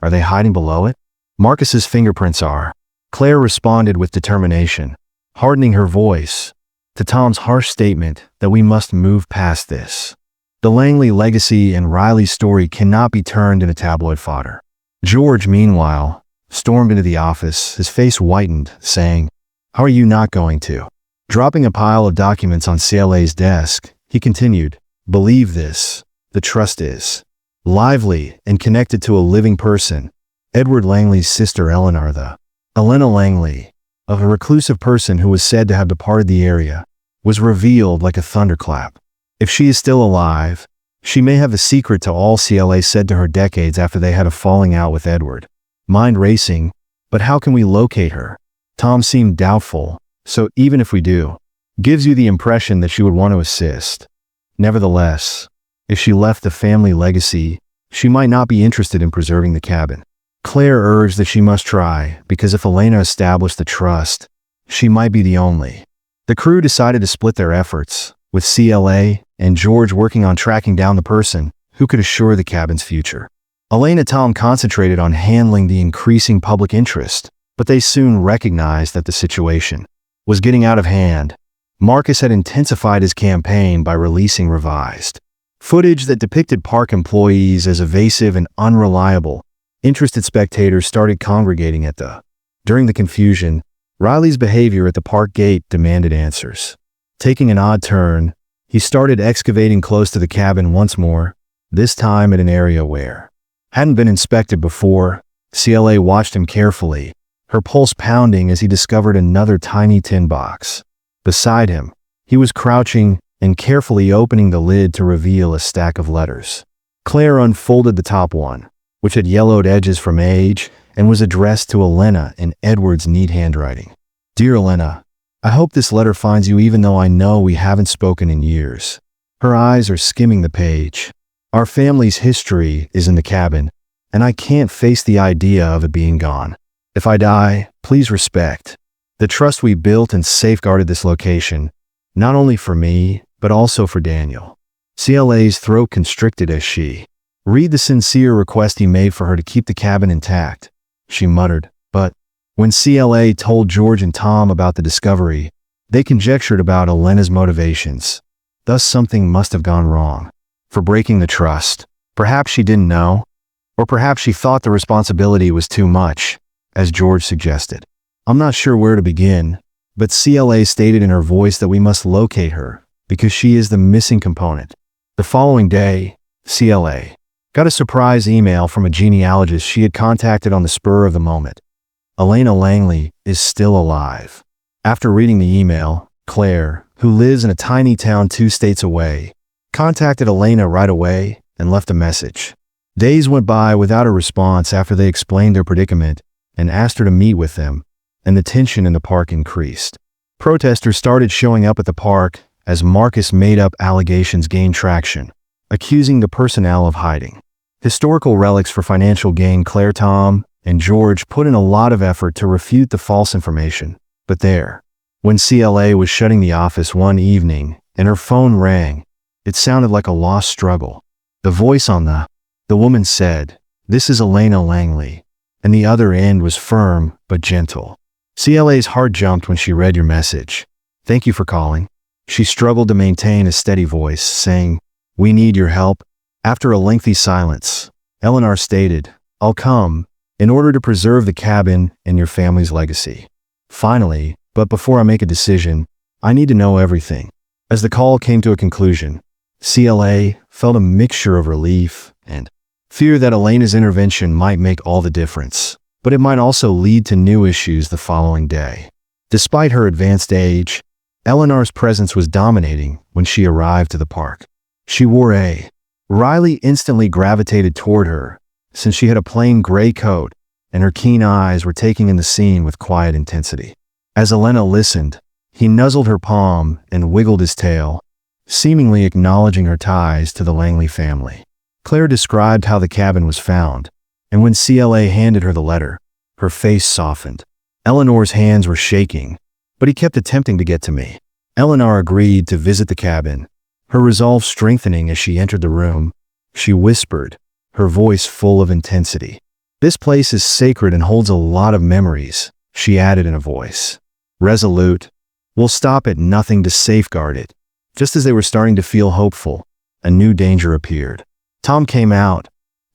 Are they hiding below it? Marcus's fingerprints are. Claire responded with determination, hardening her voice to Tom's harsh statement that we must move past this. The Langley legacy and Riley's story cannot be turned into tabloid fodder. George, meanwhile, stormed into the office, his face whitened, saying, "How are you not going to?" Dropping a pile of documents on CLA's desk, he continued, "Believe this, the trust is lively and connected to a living person, Edward Langley's sister Eleanor, the Elena Langley, of a reclusive person who was said to have departed the area, was revealed like a thunderclap. If she is still alive, she may have a secret to all CLA said to her decades after they had a falling out with Edward. Mind racing, but how can we locate her?" Tom seemed doubtful, so even if we do, gives you the impression that she would want to assist. Nevertheless, if she left the family legacy, she might not be interested in preserving the cabin. Claire urged that she must try, because if Elena established the trust, she might be the only. The crew decided to split their efforts, with CLA and George working on tracking down the person who could assure the cabin's future. Elena and Tom concentrated on handling the increasing public interest, but they soon recognized that the situation was getting out of hand. Marcus had intensified his campaign by releasing revised footage that depicted park employees as evasive and unreliable. Interested spectators started congregating at the. During the confusion, Riley's behavior at the park gate demanded answers. Taking an odd turn, he started excavating close to the cabin once more, this time at an area where hadn't been inspected before. CLA watched him carefully, her pulse pounding as he discovered another tiny tin box. Beside him, he was crouching and carefully opening the lid to reveal a stack of letters. Claire unfolded the top one, which had yellowed edges from age and was addressed to Elena in Edward's neat handwriting. "Dear Elena, I hope this letter finds you even though I know we haven't spoken in years." Her eyes are skimming the page. "Our family's history is in the cabin, and I can't face the idea of it being gone. If I die, please respect the trust we built and safeguarded this location, not only for me, but also for Daniel." CLA's throat constricted as she read the sincere request he made for her to keep the cabin intact. She muttered, but when CLA told George and Tom about the discovery, they conjectured about Elena's motivations. Thus something must have gone wrong. For breaking the trust. Perhaps she didn't know, or perhaps she thought the responsibility was too much, as George suggested. "I'm not sure where to begin, but CLA stated in her voice that we must locate her, because she is the missing component." The following day, CLA got a surprise email from a genealogist she had contacted on the spur of the moment. Elena Langley is still alive. After reading the email, Claire, who lives in a tiny town 2 states away, contacted Elena right away and left a message. Days went by without a response after they explained their predicament and asked her to meet with them, and the tension in the park increased. Protesters started showing up at the park as Marcus made-up allegations gained traction, accusing the personnel of hiding historical relics for financial gain. Claire, Tom, and George put in a lot of effort to refute the false information, but when CLA was shutting the office one evening and her phone rang, it sounded like a lost struggle. The voice on the woman said, "This is Elena Langley," and the other end was firm but gentle. CLA's heart jumped when she read your message. "Thank you for calling." She struggled to maintain a steady voice, saying, "We need your help." After a lengthy silence, Eleanor stated, "I'll come, in order to preserve the cabin and your family's legacy. Finally, but before I make a decision, I need to know everything." As the call came to a conclusion, CLA felt a mixture of relief and fear that Elena's intervention might make all the difference, but it might also lead to new issues the following day. Despite her advanced age, Eleanor's presence was dominating when she arrived to the park. She wore Riley instantly gravitated toward her, since she had a plain gray coat, and her keen eyes were taking in the scene with quiet intensity. As Elena listened, he nuzzled her palm and wiggled his tail, seemingly acknowledging her ties to the Langley family. Claire described how the cabin was found, and when CLA handed her the letter, her face softened. Eleanor's hands were shaking, but he kept attempting to get to me. Eleanor agreed to visit the cabin, her resolve strengthening as she entered the room. She whispered, her voice full of intensity. "This place is sacred and holds a lot of memories," she added in a voice resolute. "We'll stop at nothing to safeguard it." Just as they were starting to feel hopeful, a new danger appeared. Tom came out,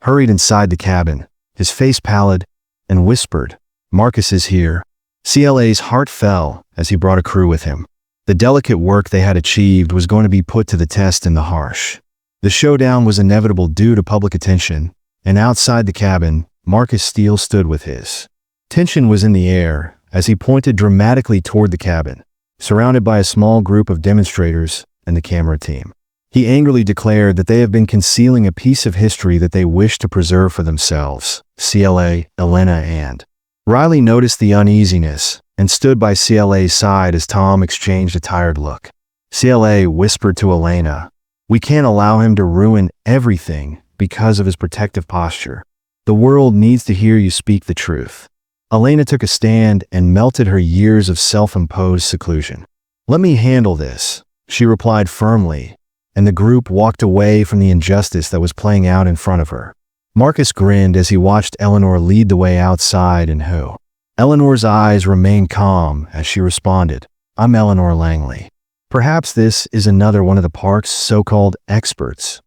hurried inside the cabin, his face pallid, and whispered, "Marcus is here." CLA's heart fell as he brought a crew with him. The delicate work they had achieved was going to be put to the test in the harsh. The showdown was inevitable due to public attention, and outside the cabin, Marcus Steele stood with his. Tension was in the air as he pointed dramatically toward the cabin, surrounded by a small group of demonstrators and the camera team. He angrily declared that they have been concealing a piece of history that they wish to preserve for themselves. CLA, Elena, and Riley noticed the uneasiness and stood by CLA's side as Tom exchanged a tired look. CLA whispered to Elena, "We can't allow him to ruin everything because of his protective posture. The world needs to hear you speak the truth." Elena took a stand and melted her years of self-imposed seclusion. "Let me handle this," she replied firmly, and the group walked away from the injustice that was playing out in front of her. Marcus grinned as he watched Eleanor lead the way outside and who. Eleanor's eyes remained calm as she responded, "I'm Eleanor Langley. Perhaps this is another one of the park's so-called experts.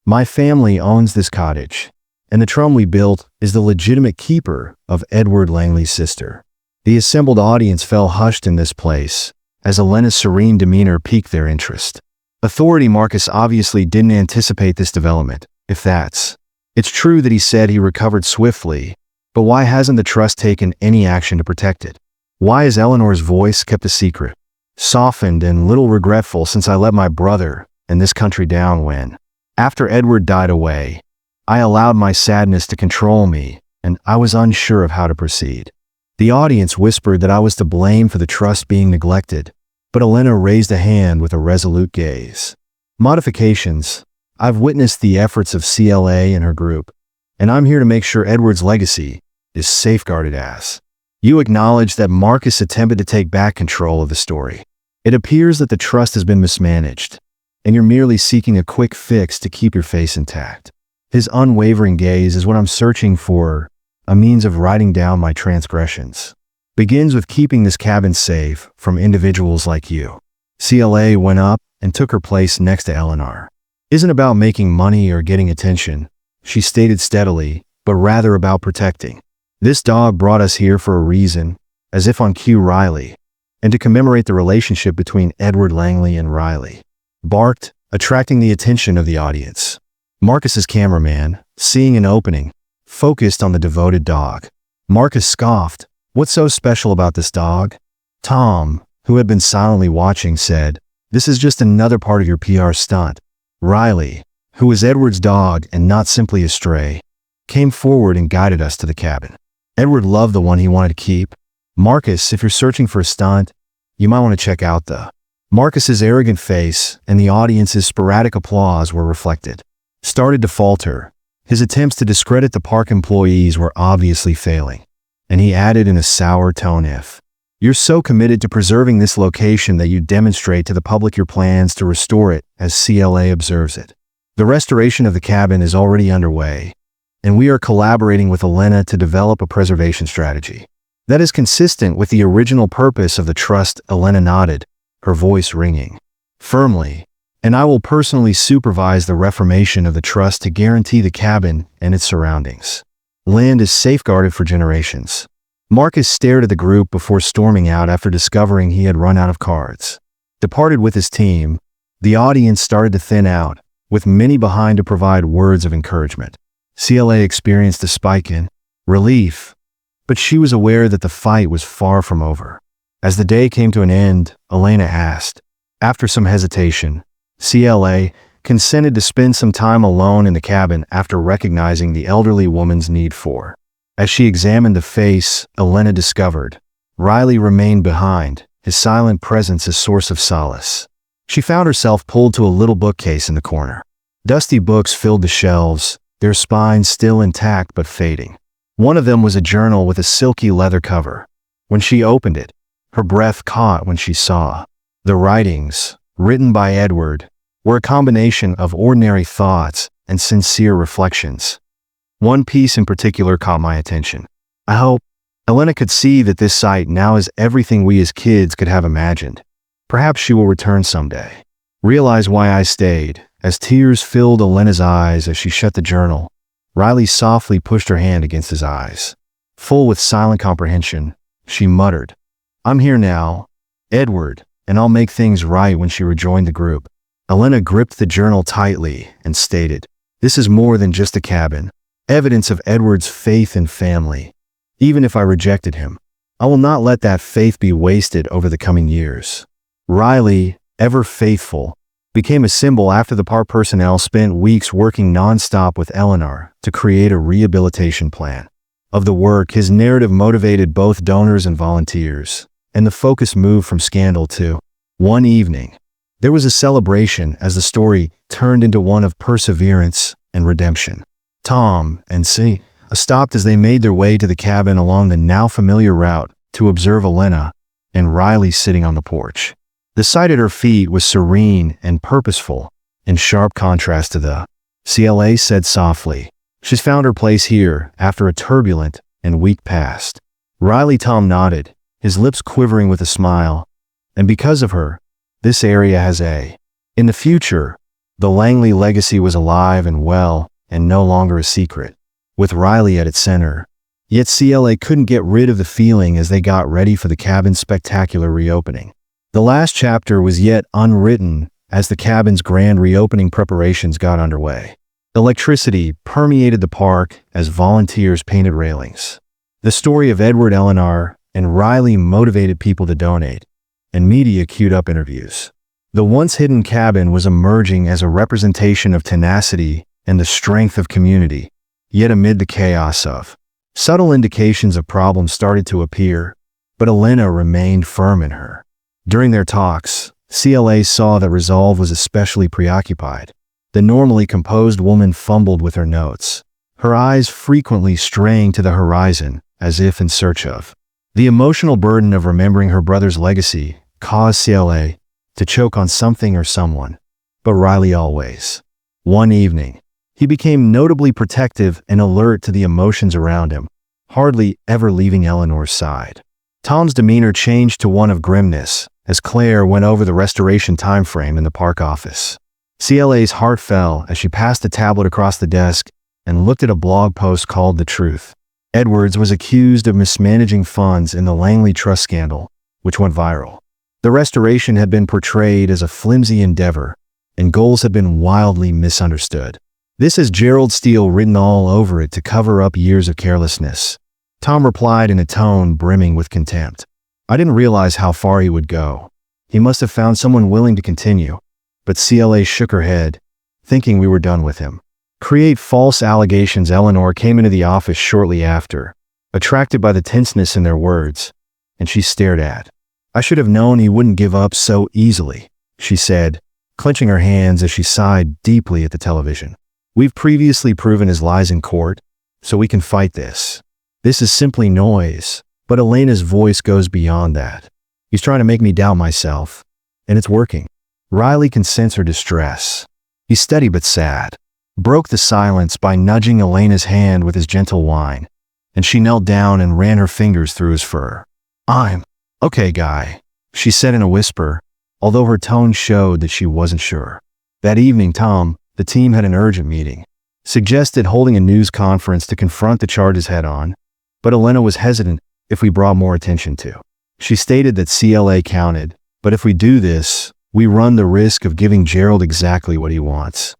My family owns this cottage, and the trum we built is the legitimate keeper of Edward Langley's sister." The assembled audience fell hushed in this place as Elena's serene demeanor piqued their interest. Authority Marcus obviously didn't anticipate this development, if that's. It's true that he said he recovered swiftly, but why hasn't the trust taken any action to protect it? Why is Eleanor's voice kept a secret? Softened and little regretful since I let my brother and this country down when, after Edward died away, I allowed my sadness to control me, and I was unsure of how to proceed. The audience whispered that I was to blame for the trust being neglected, but Elena raised a hand with a resolute gaze. "Modifications. I've witnessed the efforts of CLA and her group, and I'm here to make sure Edward's legacy is safeguarded as." You acknowledge that Marcus attempted to take back control of the story. It appears that the trust has been mismanaged, and you're merely seeking a quick fix to keep your face intact. His unwavering gaze is what I'm searching for, a means of writing down my transgressions. Begins with keeping this cabin safe from individuals like you. CLA went up and took her place next to Eleanor. "Isn't about making money or getting attention," she stated steadily, "but rather about protecting. This dog brought us here for a reason, as if on cue. Riley, and to commemorate the relationship between Edward Langley and Riley." Barked, attracting the attention of the audience. Marcus's cameraman, seeing an opening, focused on the devoted dog. Marcus scoffed, "What's so special about this dog?" Tom, who had been silently watching, said, "This is just another part of your PR stunt." Riley, who was Edward's dog and not simply a stray, came forward and guided us to the cabin. Edward loved the one he wanted to keep. "Marcus, if you're searching for a stunt, you might want to check out the..." Marcus's arrogant face and the audience's sporadic applause were reflected. Started to falter. His attempts to discredit the park employees were obviously failing. And he added in a sour tone, "If you're so committed to preserving this location that you demonstrate to the public your plans to restore it as CLA observes it. The restoration of the cabin is already underway, and we are collaborating with Elena to develop a preservation strategy that is consistent with the original purpose of the trust." Elena nodded, her voice ringing firmly. "And I will personally supervise the reformation of the trust to guarantee the cabin and its surroundings. Land is safeguarded for generations." Marcus stared at the group before storming out after discovering he had run out of cards. Departed with his team, the audience started to thin out, with many behind to provide words of encouragement. CLA experienced a spike in relief, but she was aware that the fight was far from over. As the day came to an end, Elena asked, after some hesitation, CLA consented to spend some time alone in the cabin after recognizing the elderly woman's need for. As she examined the face, Elena discovered Riley remained behind, his silent presence a source of solace. She found herself pulled to a little bookcase in the corner. Dusty books filled the shelves, their spines still intact but fading. One of them was a journal with a silky leather cover. When she opened it, her breath caught when she saw the writings, written by Edward, were a combination of ordinary thoughts and sincere reflections. One piece in particular caught my attention. "I hope Elena could see that this site now is everything we as kids could have imagined. Perhaps she will return someday. Realize why I stayed." As tears filled Elena's eyes as she shut the journal, Riley softly pushed her hand against his eyes. Full with silent comprehension, she muttered, "I'm here now, Edward, and I'll make things right." When she rejoined the group, Elena gripped the journal tightly and stated, "This is more than just a cabin. Evidence of Edward's faith and family. Even if I rejected him, I will not let that faith be wasted over the coming years." Riley, ever faithful, became a symbol after the park personnel spent weeks working non-stop with Eleanor to create a rehabilitation plan. Of the work, his narrative motivated both donors and volunteers, and the focus moved from scandal to one evening. There was a celebration as the story turned into one of perseverance and redemption. Tom and C stopped as they made their way to the cabin along the now familiar route to observe Elena and Riley sitting on the porch. The sight at her feet was serene and purposeful, in sharp contrast to the CLA said softly, "She's found her place here after a turbulent and weak past." Tom nodded, his lips quivering with a smile. "And because of her, this area has a..." In the future, the Langley legacy was alive and well, and no longer a secret, with Riley at its center. Yet CLA couldn't get rid of the feeling as they got ready for the cabin's spectacular reopening. The last chapter was yet unwritten as the cabin's grand reopening preparations got underway. Electricity permeated the park as volunteers painted railings. The story of Edward, Eleanor, and Riley motivated people to donate, and media queued up interviews. The once hidden cabin was emerging as a representation of tenacity and the strength of community. Yet amid the chaos of subtle indications of problems started to appear, but Elena remained firm in her. During their talks, CLA saw that resolve was especially preoccupied. The normally composed woman fumbled with her notes, her eyes frequently straying to the horizon as if in search of. The emotional burden of remembering her brother's legacy caused CLA to choke on something or someone, but Riley always. One evening, he became notably protective and alert to the emotions around him, hardly ever leaving Eleanor's side. Tom's demeanor changed to one of grimness as Claire went over the restoration timeframe in the park office. CLA's heart fell as she passed the tablet across the desk and looked at a blog post called "The Truth." Edwards was accused of mismanaging funds in the Langley Trust scandal, which went viral. The restoration had been portrayed as a flimsy endeavor, and goals had been wildly misunderstood. This has Gerald Steele written all over it to cover up years of carelessness. Tom replied in a tone brimming with contempt. I didn't realize how far he would go. He must have found someone willing to continue. But CLA shook her head, thinking we were done with him. Create false allegations. Eleanor came into the office shortly after, attracted by the tenseness in their words, and she stared at. I should have known he wouldn't give up so easily, she said, clenching her hands as she sighed deeply at the television. We've previously proven his lies in court, so we can fight this. This is simply noise, but Elena's voice goes beyond that. He's trying to make me doubt myself, and it's working. Riley can sense her distress. He's steady but sad. Broke the silence by nudging Elena's hand with his gentle whine, and she knelt down and ran her fingers through his fur. I'm okay, guy, she said in a whisper, although her tone showed that she wasn't sure. That evening, Tom, the team had an urgent meeting, suggested holding a news conference to confront the charges head-on, but Elena was hesitant if we brought more attention to. She stated that CLA counted, but if we do this, we run the risk of giving Gerald exactly what he wants.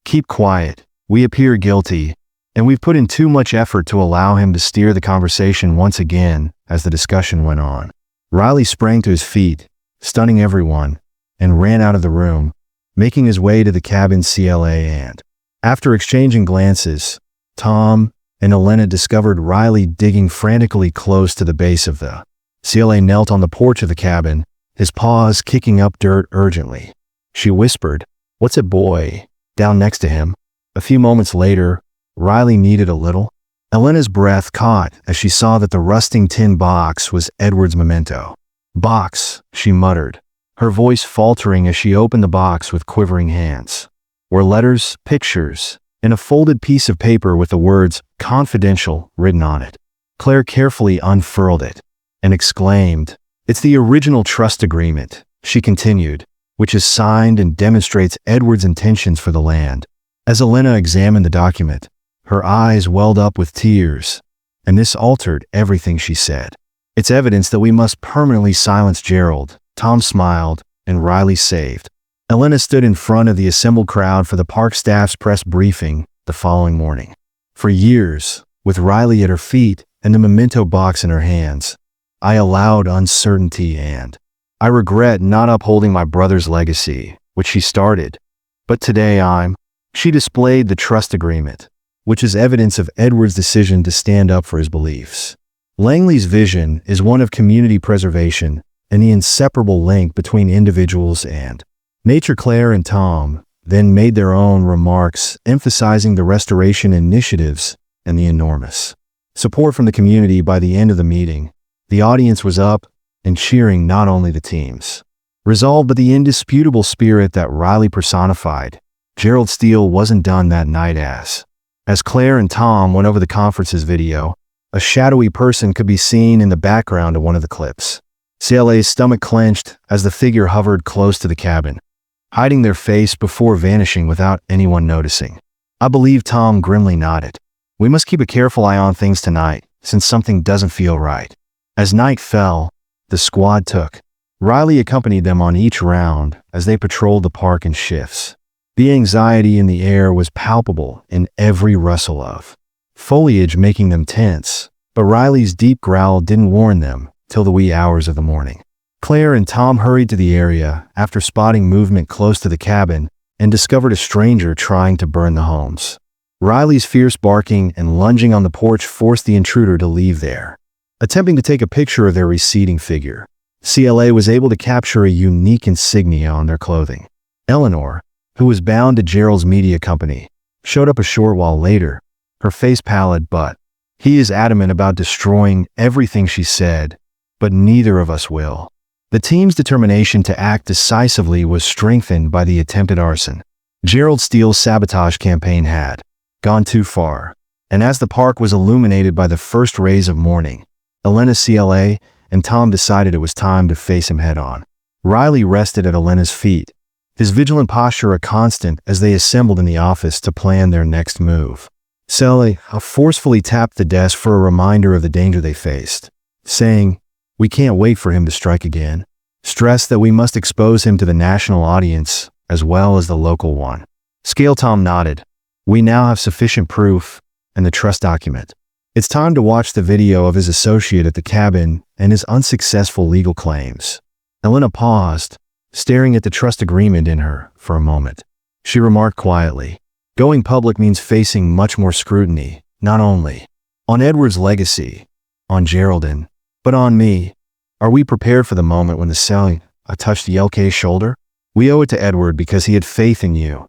Keep quiet, we appear guilty, and we've put in too much effort to allow him to steer the conversation once again as the discussion went on. Riley sprang to his feet, stunning everyone, and ran out of the room, making his way to the cabin. CLA and, after exchanging glances, Tom and Elena discovered Riley digging frantically close to the base of the. CLA knelt on the porch of the cabin, his paws kicking up dirt urgently. She whispered, "What's it, boy?" down next to him. A few moments later, Riley needed a little. Elena's breath caught as she saw that the rusting tin box was Edward's memento. "Box," she muttered, her voice faltering as she opened the box with quivering hands. Were letters, pictures, and a folded piece of paper with the words "Confidential" written on it. Claire carefully unfurled it and exclaimed, "It's the original trust agreement," she continued, "which is signed and demonstrates Edward's intentions for the land." As Elena examined the document, her eyes welled up with tears, and this altered everything she said. "It's evidence that we must permanently silence Gerald." Tom smiled, and Riley saved. Elena stood in front of the assembled crowd for the park staff's press briefing the following morning. For years, with Riley at her feet and the memento box in her hands, I allowed uncertainty and I regret not upholding my brother's legacy, which he started. But today she displayed the trust agreement, which is evidence of Edward's decision to stand up for his beliefs. Langley's vision is one of community preservation and the inseparable link between individuals and nature. Claire and Tom then made their own remarks, emphasizing the restoration initiatives and the enormous support from the community. By the end of the meeting, the audience was up and cheering not only the team's resolve but the indisputable spirit that Riley personified. Gerald Steele wasn't done that night. As Claire and Tom went over the conference's video, a shadowy person could be seen in the background of one of the clips. CLA's stomach clenched as the figure hovered close to the cabin, hiding their face before vanishing without anyone noticing. I believe Tom grimly nodded. "We must keep a careful eye on things tonight, since something doesn't feel right." As night fell, the squad took. Riley accompanied them on each round as they patrolled the park in shifts. The anxiety in the air was palpable in every rustle of foliage, making them tense, but Riley's deep growl didn't warn them till the wee hours of the morning. Claire and Tom hurried to the area after spotting movement close to the cabin and discovered a stranger trying to burn the homes. Riley's fierce barking and lunging on the porch forced the intruder to leave there, attempting to take a picture of their receding figure. CLA was able to capture a unique insignia on their clothing. Eleanor, who was bound to Gerald's media company, showed up a short while later, her face pallid. "But he is adamant about destroying everything," she said, "but neither of us will." The team's determination to act decisively was strengthened by the attempted arson. Gerald Steele's sabotage campaign had gone too far, and as the park was illuminated by the first rays of morning, Elena, CLA, and Tom decided it was time to face him head-on. Riley rested at Elena's feet, his vigilant posture a constant as they assembled in the office to plan their next move. CLA forcefully tapped the desk for a reminder of the danger they faced, saying, "We can't wait for him to strike again," stressed that we must expose him to the national audience as well as the local one. Scale Tom nodded. We now have sufficient proof and the trust document. It's time to watch the video of his associate at the cabin and his unsuccessful legal claims." Elena paused, staring at the trust agreement in her for a moment. She remarked quietly, "Going public means facing much more scrutiny, not only on Edward's legacy, on Geraldine, but on me. Are we prepared for the moment when the selling?" I touched Yelke's shoulder. "We owe it to Edward because he had faith in you.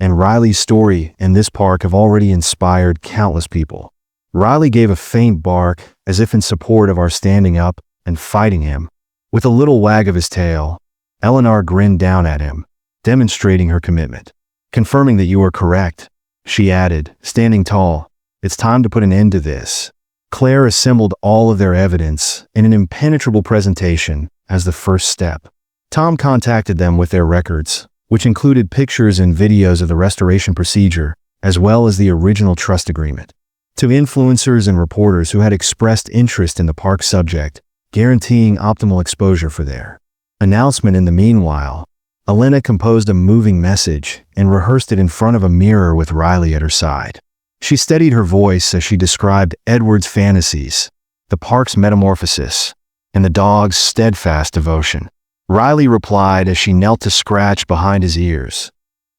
And Riley's story and this park have already inspired countless people." Riley gave a faint bark, as if in support of our standing up and fighting him. With a little wag of his tail, Eleanor grinned down at him, demonstrating her commitment. "Confirming that you are correct," she added, standing tall. "It's time to put an end to this." Claire assembled all of their evidence in an impenetrable presentation as the first step. Tom contacted them with their records, which included pictures and videos of the restoration procedure, as well as the original trust agreement. To influencers and reporters who had expressed interest in the park subject, guaranteeing optimal exposure for their announcement. In the meanwhile, Elena composed a moving message and rehearsed it in front of a mirror with Riley at her side. She steadied her voice as she described Edward's fantasies, the park's metamorphosis, and the dog's steadfast devotion. Riley replied as she knelt to scratch behind his ears.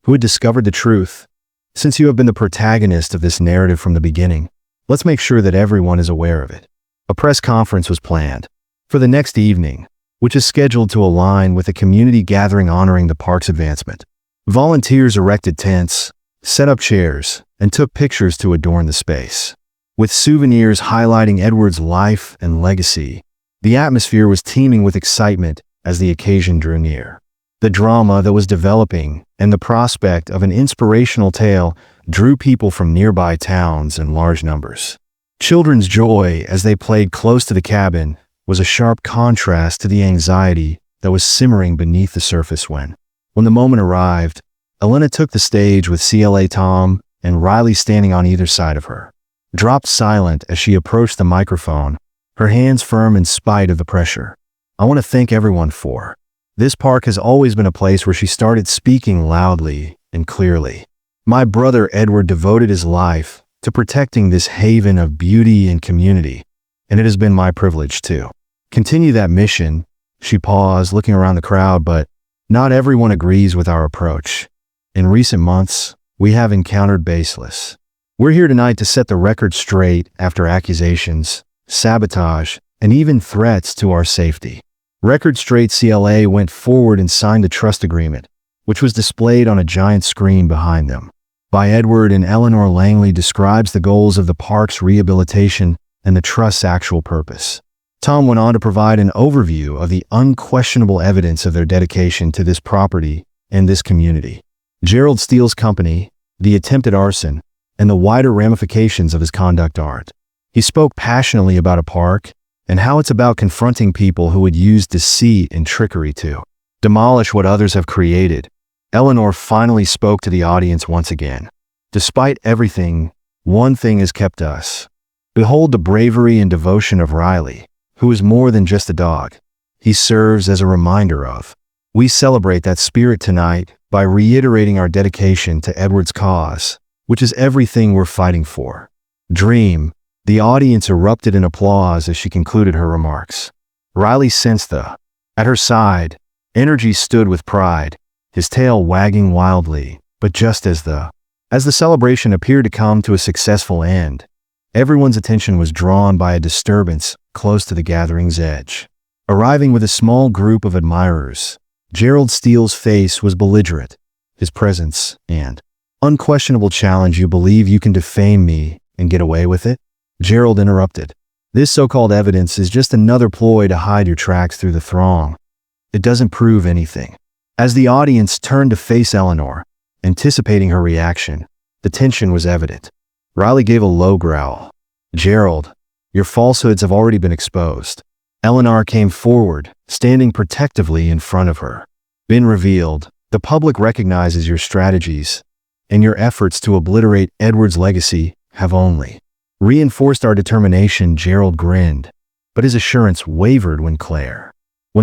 "Who had discovered the truth? Since you have been the protagonist of this narrative from the beginning, let's make sure that everyone is aware of it." A press conference was planned for the next evening, which is scheduled to align with a community gathering honoring the park's advancement. Volunteers erected tents, set up chairs, and took pictures to adorn the space. With souvenirs highlighting Edward's life and legacy, the atmosphere was teeming with excitement as the occasion drew near. The drama that was developing and the prospect of an inspirational tale drew people from nearby towns in large numbers. Children's joy as they played close to the cabin was a sharp contrast to the anxiety that was simmering beneath the surface when the moment arrived, Elena took the stage with CLA Tom and Riley standing on either side of her. Dropped silent as she approached the microphone, her hands firm in spite of the pressure. "I want to thank everyone for this park has always been a place where," she started, speaking loudly and clearly. "My brother Edward devoted his life to protecting this haven of beauty and community, and it has been my privilege to continue that mission." She paused, looking around the crowd, "But not everyone agrees with our approach. In recent months, we have encountered baseless. We're here tonight to set the record straight after accusations, sabotage, and even threats to our safety." Record Straight CLA went forward and signed a trust agreement, which was displayed on a giant screen behind them. By Edward and Eleanor Langley describes the goals of the park's rehabilitation and the trust's actual purpose. Tom went on to provide an overview of the unquestionable evidence of their dedication to this property and this community. Gerald Steele's company, the attempted arson, and the wider ramifications of his conduct art. He spoke passionately about a park and how it's about confronting people who would use deceit and trickery to demolish what others have created. Eleanor finally spoke to the audience once again. "Despite everything, one thing has kept us. Behold the bravery and devotion of Riley, who is more than just a dog. He serves as a reminder of. We celebrate that spirit tonight by reiterating our dedication to Edward's cause, which is everything we're fighting for." Dream. The audience erupted in applause as she concluded her remarks. Riley sensed at her side, energy stood with pride, his tail wagging wildly, but just as the celebration appeared to come to a successful end, everyone's attention was drawn by a disturbance close to the gathering's edge. Arriving with a small group of admirers, Gerald Steele's face was belligerent, his presence and unquestionable challenge. "You believe you can defame me and get away with it?" Gerald interrupted. "This so-called evidence is just another ploy to hide your tracks through the throng. It doesn't prove anything." As the audience turned to face Eleanor, anticipating her reaction, the tension was evident. Riley gave a low growl. "Gerald, your falsehoods have already been exposed." Eleanor came forward, standing protectively in front of her. "Been revealed. The public recognizes your strategies, and your efforts to obliterate Edward's legacy have only reinforced our determination." Gerald grinned, but his assurance wavered when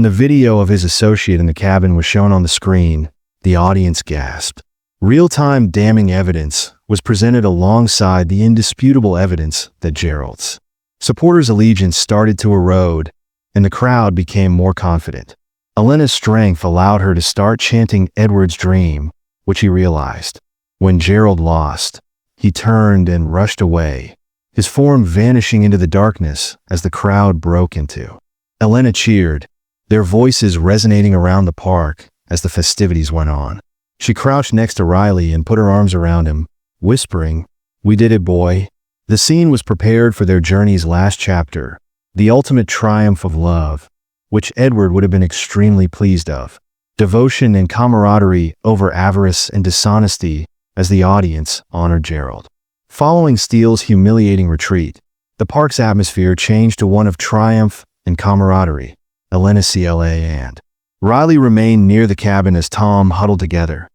the video of his associate in the cabin was shown on the screen, the audience gasped. Real-time damning evidence was presented alongside the indisputable evidence that Gerald's supporters' allegiance started to erode, and the crowd became more confident. Elena's strength allowed her to start chanting Edward's dream, which he realized. When Gerald lost, he turned and rushed away, his form vanishing into the darkness as the crowd broke into. Elena cheered, their voices resonating around the park as the festivities went on. She crouched next to Riley and put her arms around him, whispering, "We did it, boy." The scene was prepared for their journey's last chapter, the ultimate triumph of love, which Edward would have been extremely pleased of. Devotion and camaraderie over avarice and dishonesty as the audience honored Gerald. Following Steele's humiliating retreat, the park's atmosphere changed to one of triumph and camaraderie. Elena, CLA, and Riley remained near the cabin as Tom huddled together,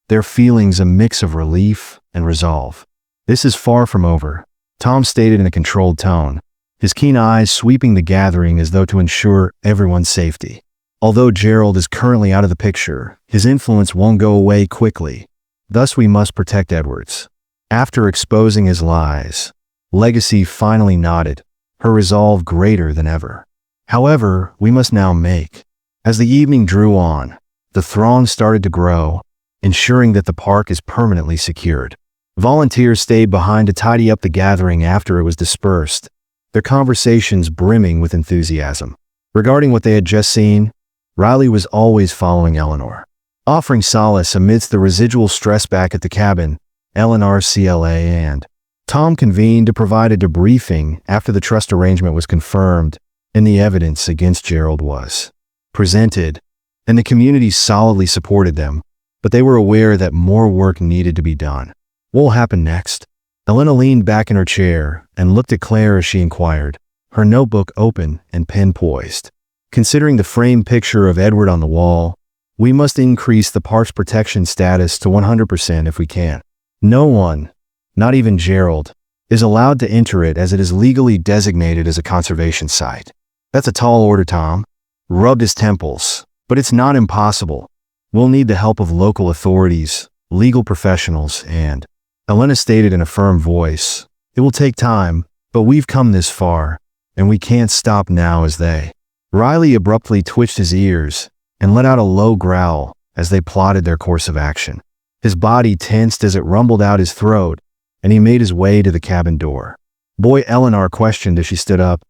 their feelings a mix of relief and resolve. "This is far from over," Tom stated in a controlled tone, his keen eyes sweeping the gathering as though to ensure everyone's safety. "Although Gerald is currently out of the picture, his influence won't go away quickly. Thus we must protect Edwards." After exposing his lies, Legacy finally nodded, her resolve greater than ever. "However, we must now make." As the evening drew on, the throng started to grow, ensuring that the park is permanently secured. Volunteers stayed behind to tidy up the gathering after it was dispersed, their conversations brimming with enthusiasm. Regarding what they had just seen, Riley was always following Eleanor, offering solace amidst the residual stress back at the cabin. Eleanor, CLA, and Tom convened to provide a debriefing after the trust arrangement was confirmed and the evidence against Gerald was presented, and the community solidly supported them, but they were aware that more work needed to be done. "What will happen next?" Elena leaned back in her chair and looked at Claire as she inquired, her notebook open and pen poised. "Considering the framed picture of Edward on the wall, we must increase the park's protection status to 100% if we can. No one, not even Gerald, is allowed to enter it as it is legally designated as a conservation site." "That's a tall order," Tom rubbed his temples, "but it's not impossible. We'll need the help of local authorities, legal professionals, and..." Elena stated in a firm voice, "It will take time, but we've come this far, and we can't stop now as they." Riley abruptly twitched his ears and let out a low growl as they plotted their course of action. His body tensed as it rumbled out his throat, and he made his way to the cabin door. "Boy," Eleanor questioned as she stood up,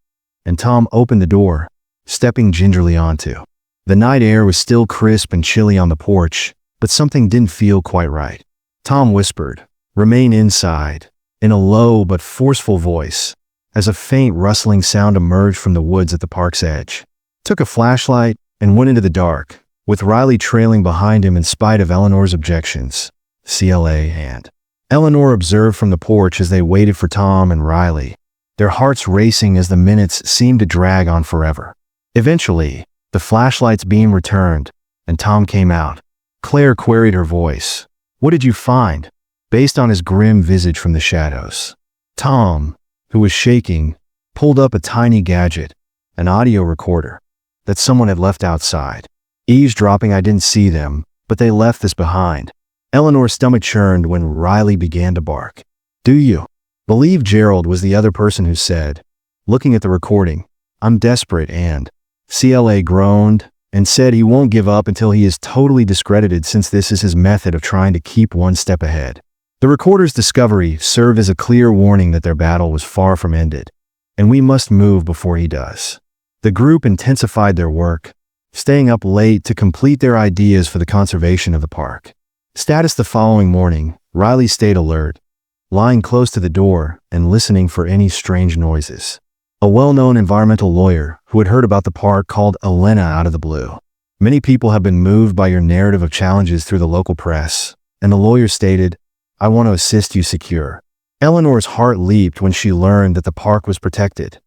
and Tom opened the door, stepping gingerly onto. The night air was still crisp and chilly on the porch, but something didn't feel quite right. Tom whispered, "Remain inside," in a low but forceful voice, as a faint rustling sound emerged from the woods at the park's edge. Took a flashlight and went into the dark, with Riley trailing behind him in spite of Eleanor's objections. CLA and Eleanor observed from the porch as they waited for Tom and Riley, their hearts racing as the minutes seemed to drag on forever. Eventually, the flashlight's beam returned, and Tom came out. Claire queried, her voice, "What did you find?" Based on his grim visage from the shadows. Tom, who was shaking, pulled up a tiny gadget, an audio recorder, that someone had left outside. "Eavesdropping, I didn't see them, but they left this behind." Eleanor's stomach churned when Riley began to bark. "Do you believe Gerald was the other person who said, looking at the recording, 'I'm desperate,' and..." CLA groaned and said he won't give up until he is totally discredited, since this is his method of trying to keep one step ahead. The recorder's discovery served as a clear warning that their battle was far from ended, and we must move before he does. The group intensified their work, staying up late to complete their ideas for the conservation of the park. Status: the following morning, Riley stayed alert, lying close to the door and listening for any strange noises. A well-known environmental lawyer who had heard about the park called Elena out of the blue. "Many people have been moved by your narrative of challenges through the local press," and the lawyer stated, "I want to assist you secure." Eleanor's heart leaped when she learned that the park was protected.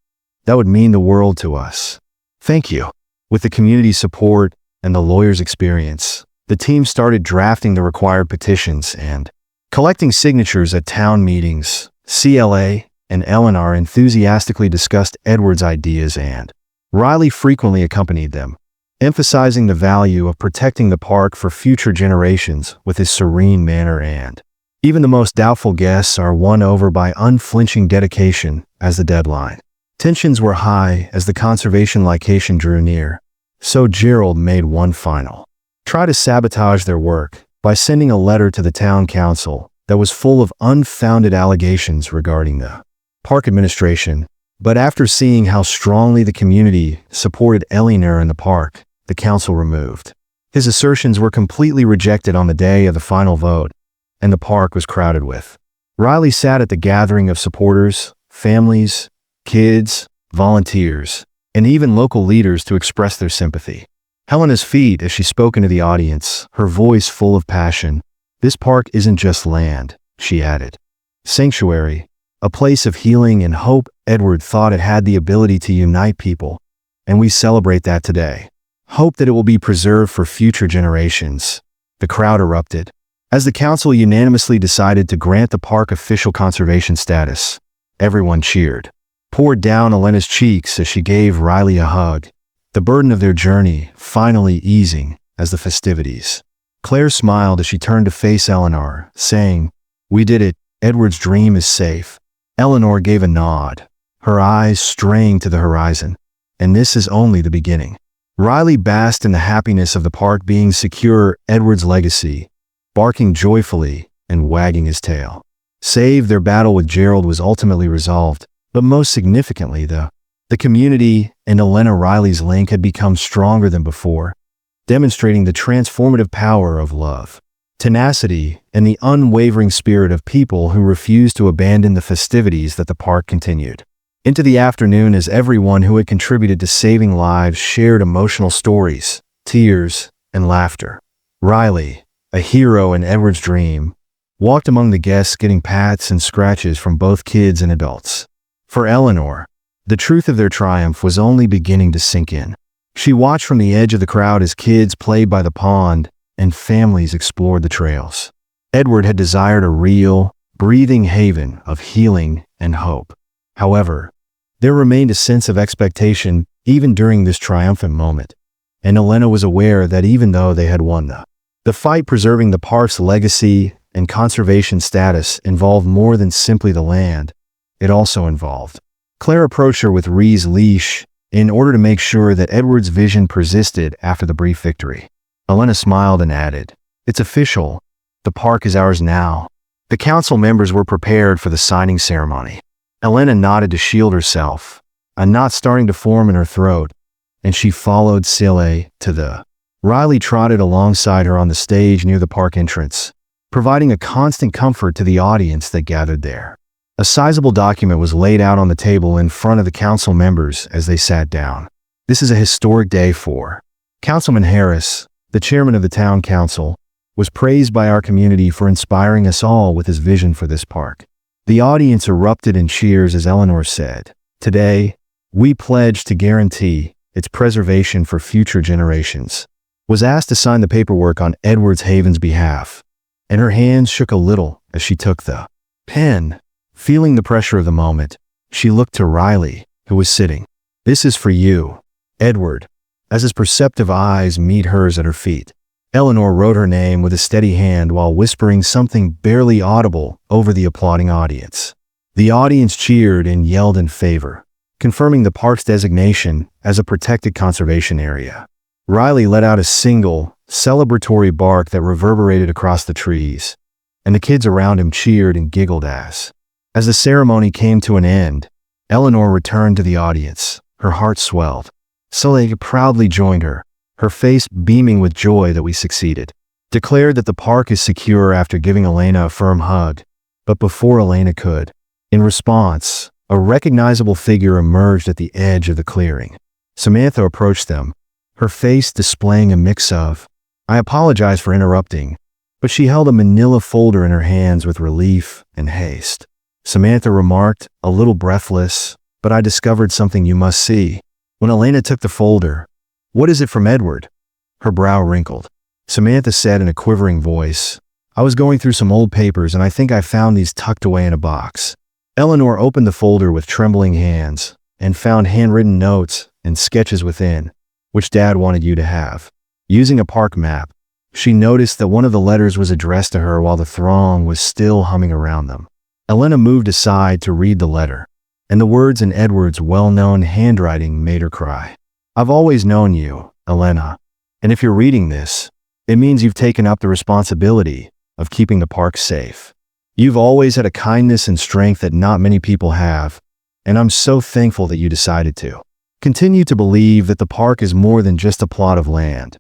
"That would mean the world to us." "Thank you." With the community's support and the lawyer's experience, the team started drafting the required petitions and collecting signatures at town meetings. CLA and Eleanor enthusiastically discussed Edward's ideas, and Riley frequently accompanied them, emphasizing the value of protecting the park for future generations with his serene manner and Even the most doubtful guests are won over by unflinching dedication as the deadline. Tensions were high as the conservation location drew near, so Gerald made one final try to sabotage their work by sending a letter to the town council that was full of unfounded allegations regarding the park administration. But after seeing how strongly the community supported Eleanor in the park, the council removed. His assertions were completely rejected on the day of the final vote, and the park was crowded with. Riley sat at the gathering of supporters, families, kids, volunteers, and even local leaders to express their sympathy. Helena's feet as she spoke into the audience, her voice full of passion. "This park isn't just land," she added. "Sanctuary, a place of healing and hope. Edward thought it had the ability to unite people, and we celebrate that today. Hope that it will be preserved for future generations." The crowd erupted as the council unanimously decided to grant the park official conservation status. Everyone cheered, poured down Elena's cheeks as she gave Riley a hug, the burden of their journey finally easing as the festivities. Claire smiled as she turned to face Eleanor, saying, "We did it. Edward's dream is safe." Eleanor gave a nod, her eyes straying to the horizon. "And this is only the beginning." Riley basked in the happiness of the park being secure, Edward's legacy, barking joyfully and wagging his tail. Save their battle with Gerald was ultimately resolved, but most significantly, the community and Elena Riley's link had become stronger than before, demonstrating the transformative power of love, tenacity, and the unwavering spirit of people who refused to abandon the festivities that the park continued into the afternoon as everyone who had contributed to saving lives shared emotional stories, tears, and laughter. Riley, a hero in Edward's dream, walked among the guests getting pats and scratches from both kids and adults. For Eleanor, the truth of their triumph was only beginning to sink in. She watched from the edge of the crowd as kids played by the pond and families explored the trails. Edward had desired a real, breathing haven of healing and hope. However, there remained a sense of expectation even during this triumphant moment, and Elena was aware that even though they had won the fight, preserving the park's legacy and conservation status involved more than simply the land. It also involved. Claire approached her with Ree's leash in order to make sure that Edward's vision persisted after the brief victory. Elena smiled and added, "It's official. The park is ours now." The council members were prepared for the signing ceremony. Elena nodded to shield herself, a knot starting to form in her throat, and she followed Sile to the. Riley trotted alongside her on the stage near the park entrance, providing a constant comfort to the audience that gathered there. A sizable document was laid out on the table in front of the council members as they sat down. "This is a historic day for." Councilman Harris, the chairman of the town council, was praised by our community for inspiring us all with his vision for this park. The audience erupted in cheers as Eleanor said, "Today, we pledge to guarantee its preservation for future generations." Was asked to sign the paperwork on Edward's Haven's behalf, and her hands shook a little as she took the pen. Feeling the pressure of the moment, she looked to Riley, who was sitting. "This is for you, Edward," as his perceptive eyes met hers at her feet. Eleanor wrote her name with a steady hand while whispering something barely audible over the applauding audience. The audience cheered and yelled in favor, confirming the park's designation as a protected conservation area. Riley let out a single, celebratory bark that reverberated across the trees, and the kids around him cheered and giggled as the ceremony came to an end, Eleanor returned to the audience. Her heart swelled. Sile proudly joined her, her face beaming with joy that we succeeded. Declared that the park is secure after giving Elena a firm hug. But before Elena could, in response, a recognizable figure emerged at the edge of the clearing. Samantha approached them, her face displaying a mix of, "I apologize for interrupting," but she held a manila folder in her hands with relief and haste. Samantha remarked, a little breathless, "But I discovered something you must see." When Elena took the folder, "What is it from Edward?" Her brow wrinkled. Samantha said in a quivering voice, "I was going through some old papers and I think I found these tucked away in a box." Eleanor opened the folder with trembling hands and found handwritten notes and sketches within, which Dad wanted you to have. Using a park map, she noticed that one of the letters was addressed to her while the throng was still humming around them. Elena moved aside to read the letter, and the words in Edward's well-known handwriting made her cry. "I've always known you, Elena, and if you're reading this, it means you've taken up the responsibility of keeping the park safe. You've always had a kindness and strength that not many people have, and I'm so thankful that you decided to. Continue to believe that the park is more than just a plot of land.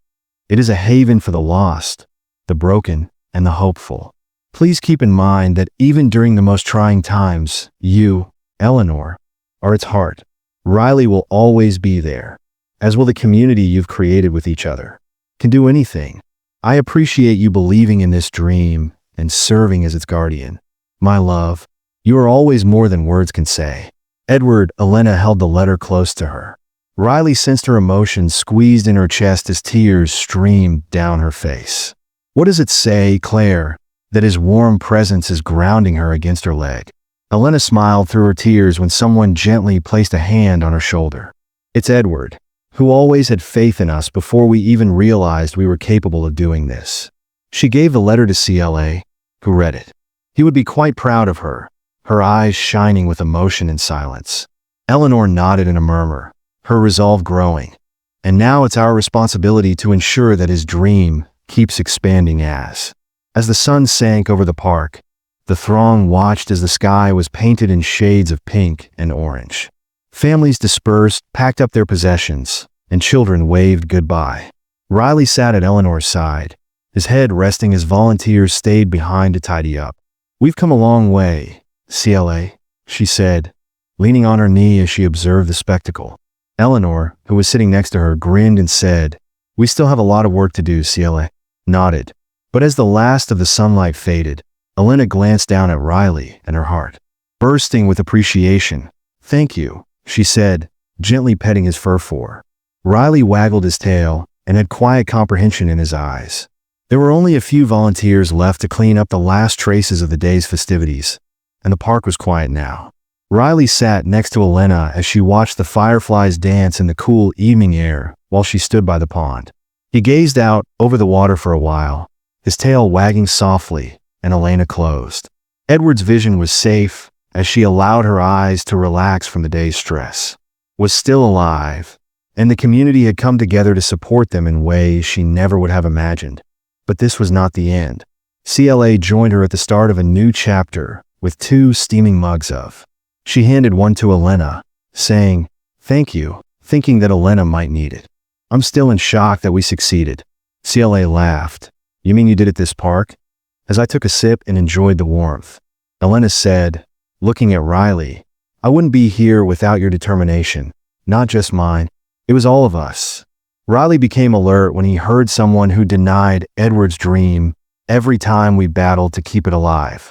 It is a haven for the lost, the broken, and the hopeful. Please keep in mind that even during the most trying times, you, Eleanor, are its heart. Riley will always be there, as will the community you've created with each other. Can do anything. I appreciate you believing in this dream and serving as its guardian. My love, you are always more than words can say." Edward, Elena held the letter close to her. Riley sensed her emotions squeezed in her chest as tears streamed down her face. "What does it say, Claire, that his warm presence is grounding her against her leg?" Elena smiled through her tears when someone gently placed a hand on her shoulder. "It's Edward, who always had faith in us before we even realized we were capable of doing this." She gave the letter to CLA, who read it. He would be quite proud of her, her eyes shining with emotion and silence. Eleanor nodded in a murmur, her resolve growing. "And now it's our responsibility to ensure that his dream keeps expanding." As the sun sank over the park, the throng watched as the sky was painted in shades of pink and orange. Families dispersed, packed up their possessions, and children waved goodbye. Riley sat at Eleanor's side, his head resting as volunteers stayed behind to tidy up. "We've come a long way, CLA," she said, leaning on her knee as she observed the spectacle. Eleanor, who was sitting next to her, grinned and said, "We still have a lot of work to do," CLA nodded. But as the last of the sunlight faded, Elena glanced down at Riley and her heart, bursting with appreciation. "Thank you," she said, gently petting his fur. Riley waggled his tail and had quiet comprehension in his eyes. There were only a few volunteers left to clean up the last traces of the day's festivities, and the park was quiet now. Riley sat next to Elena as she watched the fireflies dance in the cool evening air while she stood by the pond. He gazed out over the water for a while, his tail wagging softly, and Elena closed. Edward's vision was safe as she allowed her eyes to relax from the day's stress. Was still alive, and the community had come together to support them in ways she never would have imagined. But this was not the end. CLA joined her at the start of a new chapter with 2 steaming mugs of. She handed one to Elena, saying, "Thank you," thinking that Elena might need it. "I'm still in shock that we succeeded." CLA laughed. "You mean you did at this park?" As I took a sip and enjoyed the warmth, Elena said, looking at Riley, "I wouldn't be here without your determination. Not just mine. It was all of us." Riley became alert when he heard someone who denied Edward's dream every time we battled to keep it alive.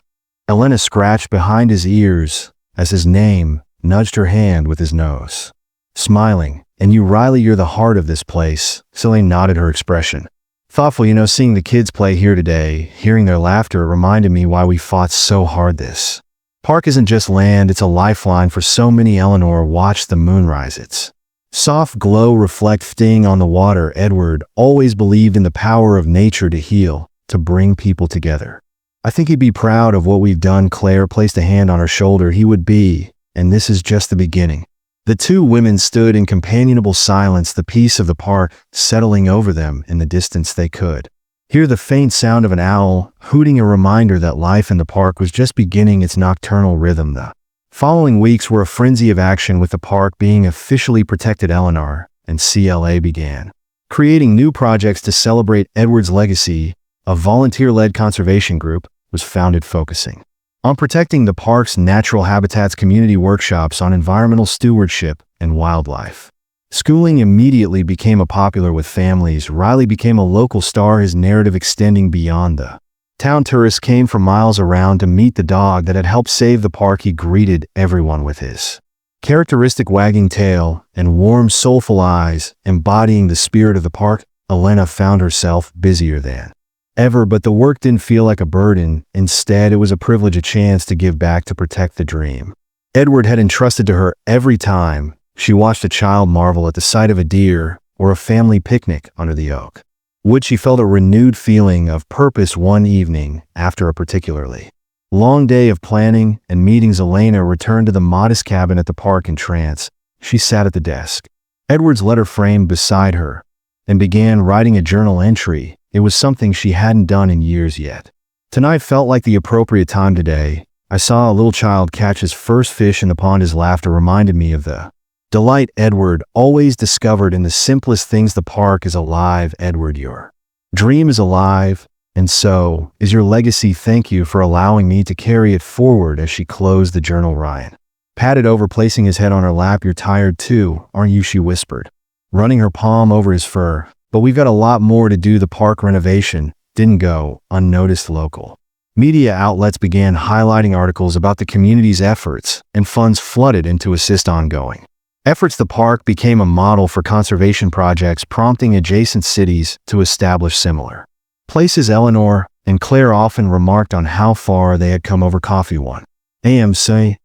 Elena scratched behind his ears as his name nudged her hand with his nose. Smiling, "And you, Riley, you're the heart of this place." Celine nodded her expression. "Thoughtful, seeing the kids play here today, hearing their laughter reminded me why we fought so hard. This park isn't just land, it's a lifeline for so many." Eleanor watched the moonrise, its soft glow reflecting on the water. "Edward always believed in the power of nature to heal, to bring people together. I think he'd be proud of what we've done." Claire placed a hand on her shoulder. "He would be, and this is just the beginning." The 2 women stood in companionable silence, the peace of the park settling over them. In the distance they could hear the faint sound of an owl hooting, a reminder that life in the park was just beginning its nocturnal rhythm. The following weeks were a frenzy of action, with the park being officially protected. Eleanor and CLA began creating new projects to celebrate Edward's legacy. A volunteer-led conservation group was founded focusing on protecting the park's natural habitats, community workshops on environmental stewardship and wildlife. Schooling immediately became popular with families. Riley became a local star, his narrative extending beyond the town. Tourists came from miles around to meet the dog that had helped save the park. He greeted everyone with his characteristic wagging tail and warm, soulful eyes, embodying the spirit of the park. Elena found herself busier than ever, but the work didn't feel like a burden. Instead, it was a privilege, a chance to give back, to protect the dream Edward had entrusted to her. Every time she watched a child marvel at the sight of a deer or a family picnic under the oak Wood, she felt a renewed feeling of purpose one evening after a particularly long day of planning and meetings. Elena returned to the modest cabin at the park in trance. She sat at the desk, Edward's letter framed beside her, and began writing a journal entry. It was something she hadn't done in years yet. Tonight felt like the appropriate time. Today, I saw a little child catch his first fish in the pond. His laughter reminded me of the delight Edward always discovered in the simplest things. The park is alive, Edward. Your dream is alive, and so is your legacy. Thank you for allowing me to carry it forward. As she closed the journal, Ryan patted over, placing his head on her lap. You're tired too, aren't you? She whispered, running her palm over his fur. But we've got a lot more to do. The park renovation didn't go unnoticed. Local media outlets began highlighting articles about the community's efforts, and funds flooded in to assist ongoing efforts. The park became a model for conservation projects, prompting adjacent cities to establish similar places. Eleanor and Claire often remarked on how far they had come over coffee. One AMC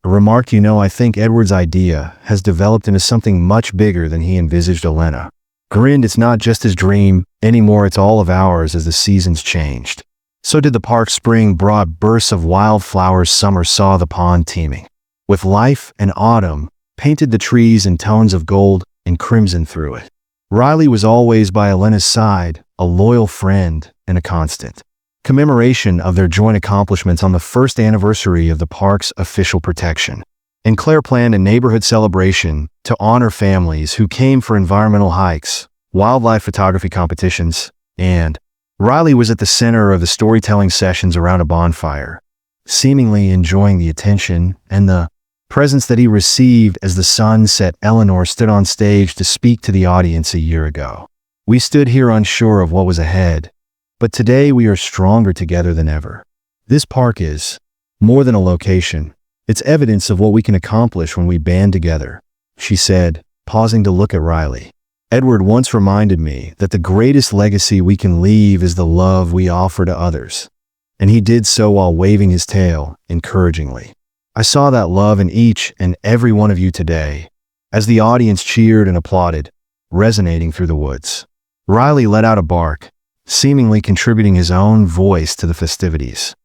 remarked, I think Edward's idea has developed into something much bigger than he envisaged. Elena grinned. It's not just his dream anymore, it's all of ours. As the seasons changed, so did the park. Spring brought bursts of wildflowers. Summer saw the pond teeming with life, and autumn painted the trees in tones of gold and crimson. Through it, Riley was always by Elena's side, a loyal friend and a constant commemoration of their joint accomplishments on the first anniversary of the park's official protection. And Claire planned a neighborhood celebration to honor families who came for environmental hikes, wildlife photography competitions, and Riley was at the center of the storytelling sessions around a bonfire, seemingly enjoying the attention and the presents that he received. As the sun set, Eleanor stood on stage to speak to the audience. A year ago, we stood here unsure of what was ahead, but today we are stronger together than ever. This park is more than a location. It's evidence of what we can accomplish when we band together, she said, pausing to look at Riley. Edward once reminded me that the greatest legacy we can leave is the love we offer to others. And he did so while waving his tail encouragingly. I saw that love in each and every one of you today, as the audience cheered and applauded, resonating through the woods. Riley let out a bark, seemingly contributing his own voice to the festivities.